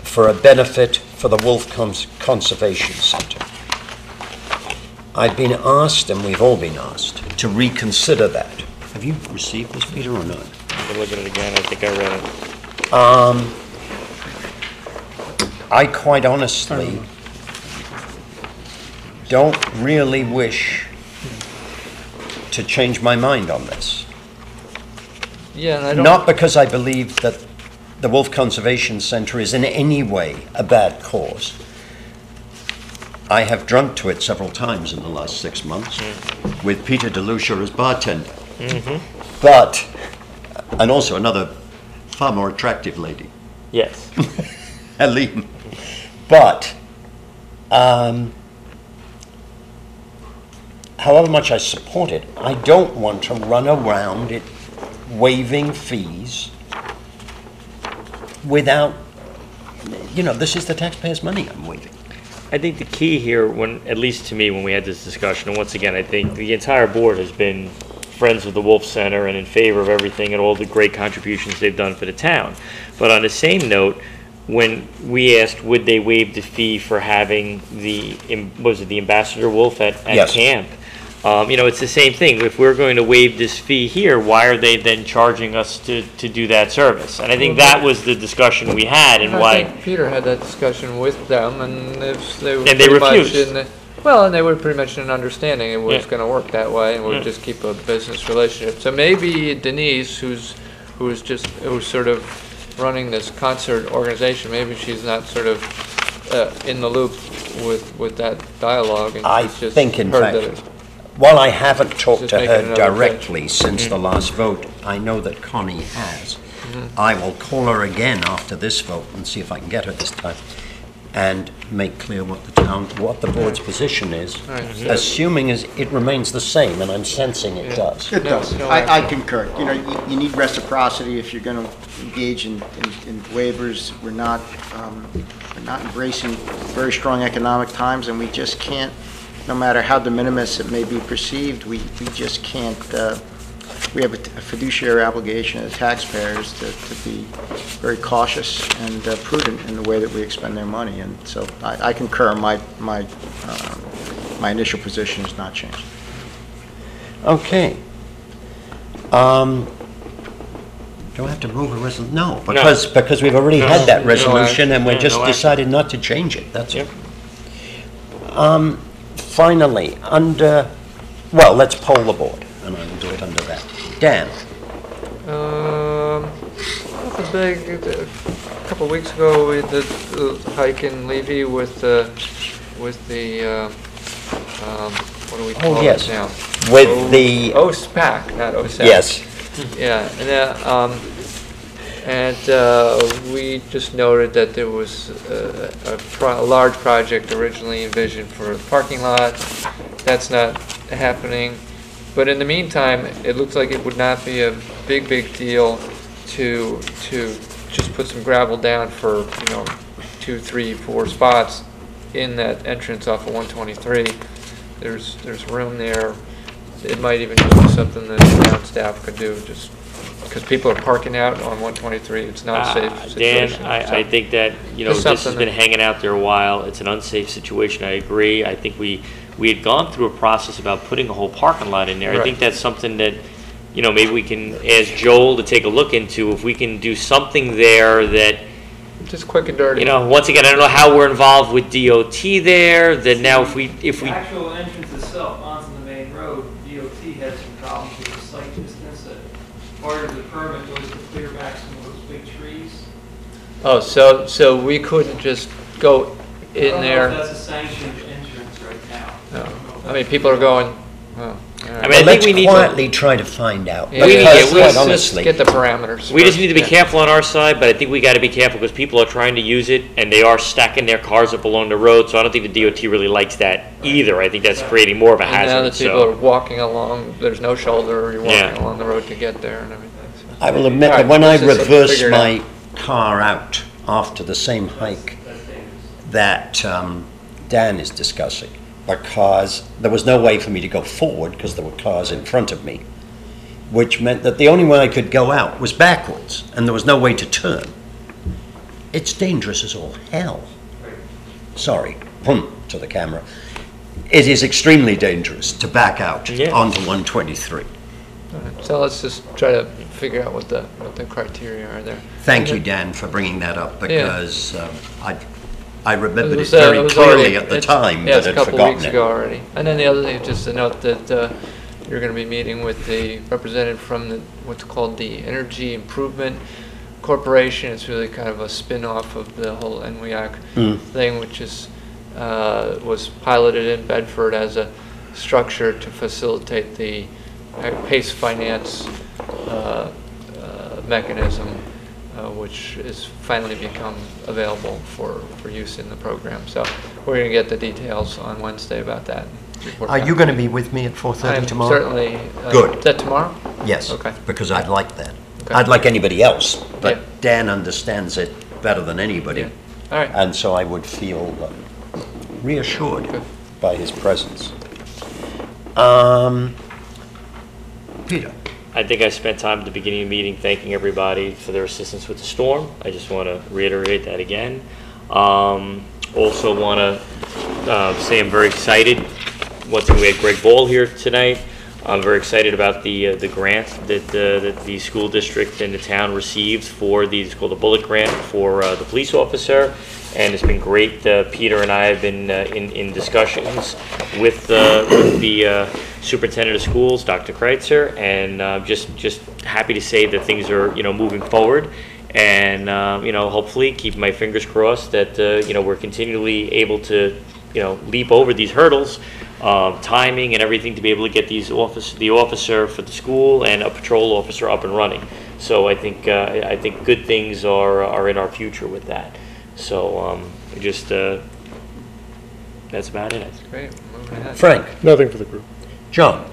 for a benefit for the Wolf Conservation Center. I've been asked, and we've all been asked, to reconsider that. Have you received this, Peter, or not? I'm looking at it again, I think I read it. I quite honestly don't really wish to change my mind on this. Yeah, and I don't. Not because I believe that the Wolf Conservation Center is in any way a bad cause. I have drunk to it several times in the last 6 months with Peter DeLucia as bartender. But, and also another far more attractive lady, Yes. Helene. But, however much I support it, I don't want to run around it waiving fees without, this is the taxpayers' money I'm waiving. I think the key here, at least to me, when we had this discussion, and once again, I think the entire board has been friends of the Wolf Center and in favor of everything and all the great contributions they've done for the town. But on the same note, when we asked would they waive the fee for having the Ambassador Wolf at Yes. camp, it's the same thing. If we're going to waive this fee here, why are they then charging us to do that service? And I think that was the discussion we had, and I why. think Peter had that discussion with them, and if they were And they pretty much refused. and they were pretty much in understanding it was Yeah. going to work that way, and we'd Yeah. just keep a business relationship. So maybe Denise, who's sort of running this concert organization, maybe she's not sort of in the loop with that dialogue. And I she's just think, in heard fact, that it- while I haven't talked Just to making her another directly since the last vote, I know that Connie has. I will call her again after this vote and see if I can get her this time, and make clear what the board's position is, assuming as it remains the same, and I'm sensing it does. It No, does. no I concur. You know, you need reciprocity if you're going to engage in waivers. We're not embracing very strong economic times, and we just can't, no matter how de minimis it may be perceived, we just can't, we have a fiduciary obligation as taxpayers to be very cautious and prudent in the way that we expend their money. And so I concur. My initial position has not changed. Okay. Do I have to move a resolution? No, because we've already had that resolution, and we just decided not to change it, that's it. Finally, well, let's poll the board, and I will do it under that. Dan? Nothing big. A couple of weeks ago, we did the hike in Levy with the what do we call yes. it now? With the... OSPAC, not OSAC. Yes. Yeah, and we just noted that there was a large project originally envisioned for the parking lot. That's not happening. But in the meantime, it looks like it would not be a big deal to just put some gravel down for 2, 3, 4 spots in that entrance off of 123. There's room there. It might even just be something that town staff could do, just because people are parking out on 123. It's not a safe situation. Dan, I think that, this has been hanging out there a while. It's an unsafe situation. I agree. I think we had gone through a process about putting a whole parking lot in there. Right. I think that's something that, maybe we can ask Joel to take a look into. If we can do something there that, just quick and dirty. once again, I don't know how we're involved with DOT there, that now if we... The actual entrance itself onto the main road, DOT had some problems with the site distance. That part of the permit was to clear back some of those big trees. Oh, so we couldn't just go in there? I don't know if that's a sanctioned entrance right now. No. I mean, people are going, oh. I Right. mean, Well, I think we let's need quietly try to find out. Yeah, Because, quite let's honestly, just get the parameters. We just first. need to be Yeah. careful on our side, but I think we got to be careful because people are trying to use it and they are stacking their cars up along the road. So I don't think the DOT really likes that either. I think that's creating more of a And hazard. now that people are walking along, there's no shoulder, you're walking Yeah. along the road to get there and everything. So. I will admit All that right, when I let's just reversed figure it my car out after the same hike that Dan is discussing, because there was no way for me to go forward because there were cars in front of me, which meant that the only way I could go out was backwards, and there was no way to turn. It's dangerous as all hell. Sorry, to the camera. It is extremely dangerous to back out onto 123. All right, so let's just try to figure out what the criteria are there. Thank you, Dan, for bringing that up, because I remembered it was very clearly already- at the it's- time, yeah, but it's a had couple forgotten weeks it. ago already. And then the other thing, just to note that you're going to be meeting with the representative from what's called the Energy Improvement Corporation. It's really kind of a spin-off of the whole NWIAC thing, which was piloted in Bedford as a structure to facilitate the PACE finance mechanism, which has finally become available for use in the program. So we're going to get the details on Wednesday about that. Are you going to be with me at 4:30 tomorrow? Certainly. Good. Is that tomorrow? Yes. Okay. Because I'd like that. Okay. I'd like anybody else, but Yeah. Dan understands it better than anybody. Yeah. All right. And so I would feel reassured Good. by his presence. Peter? I think I spent time at the beginning of the meeting thanking everybody for their assistance with the storm. I just want to reiterate that again. Also want to say I'm very excited. Once again, we had Greg Ball here tonight. I'm very excited about the grant that the school district and the town received for it's called the Bullet Grant for the police officer. And it's been great. Peter and I have been in discussions with the superintendent of schools, Dr. Kreitzer, and just happy to say that things are moving forward. and, hopefully keep my fingers crossed that, we're continually able to, leap over these hurdles, timing and everything to be able to get the officer for the school and a patrol officer up and running. So I think good things are in our future with that. So that's about it. Great, moving ahead. Frank? Nothing for the group. John?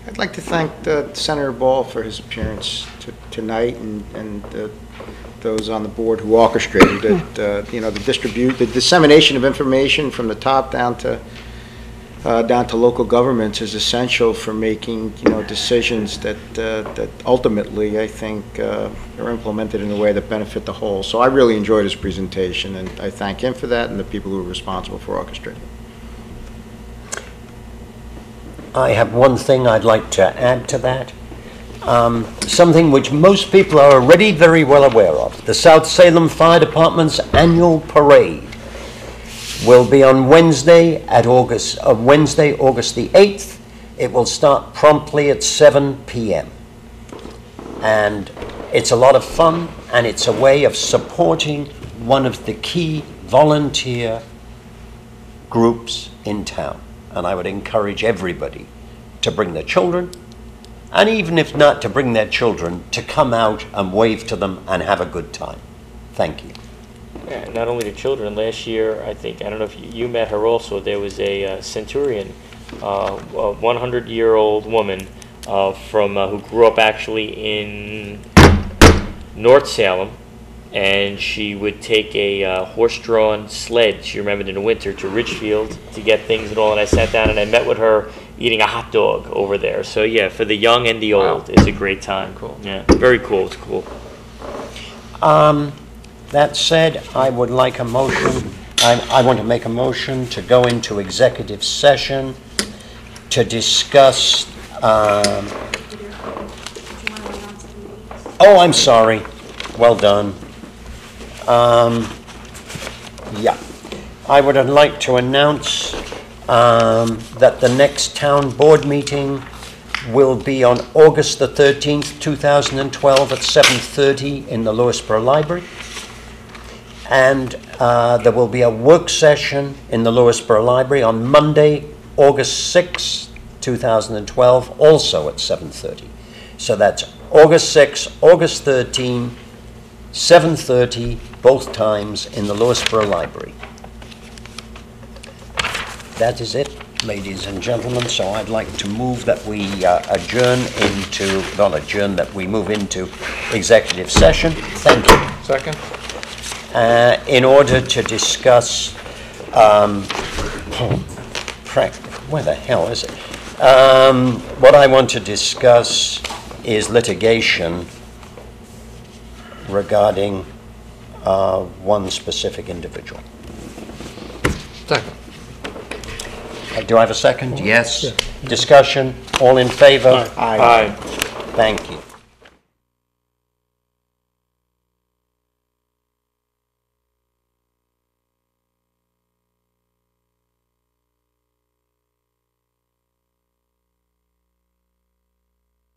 I'd like to thank Senator Ball for his appearance tonight and those on the board who orchestrated it. The dissemination of information from the top down to local governments is essential for making, decisions that ultimately, I think, are implemented in a way that benefit the whole. So I really enjoyed his presentation, and I thank him for that and the people who are responsible for orchestrating. I have one thing I'd like to add to that. Something which most people are already very well aware of. The South Salem Fire Department's annual parade will be on Wednesday, August the 8th. It will start promptly at 7 p.m. And it's a lot of fun, and it's a way of supporting one of the key volunteer groups in town. And I would encourage everybody to bring their children, and even if not to bring their children, to come out and wave to them and have a good time. Thank you. Yeah, not only the children. Last year, I don't know if you met her also, there was a centurion, a 100-year-old woman who grew up actually in North Salem, and she would take a horse-drawn sled, she remembered in the winter, to Ridgefield to get things and all, and I sat down and I met with her eating a hot dog over there. So yeah, for the young and the old, It's a great time. Cool. Yeah, very cool. It's cool. That said, I would like a motion. I want to make a motion to go into executive session to discuss. Oh, I'm sorry. Well done. Yeah. I would like to announce that the next town board meeting will be on August the 13th, 2012 at 7:30 in the Lewisboro Library. And there will be a work session in the Lewisboro Library on Monday, August 6th, 2012, also at 7:30. So that's August 6th, August 13th, 7:30, both times in the Lewisboro Library. That is it, ladies and gentlemen. So I'd like to move that we we move into executive session. Thank you. Second? In order to discuss, where the hell is it? What I want to discuss is litigation regarding one specific individual. Second. Do I have a second? Yes. Discussion, all in favor? Aye. Thank you.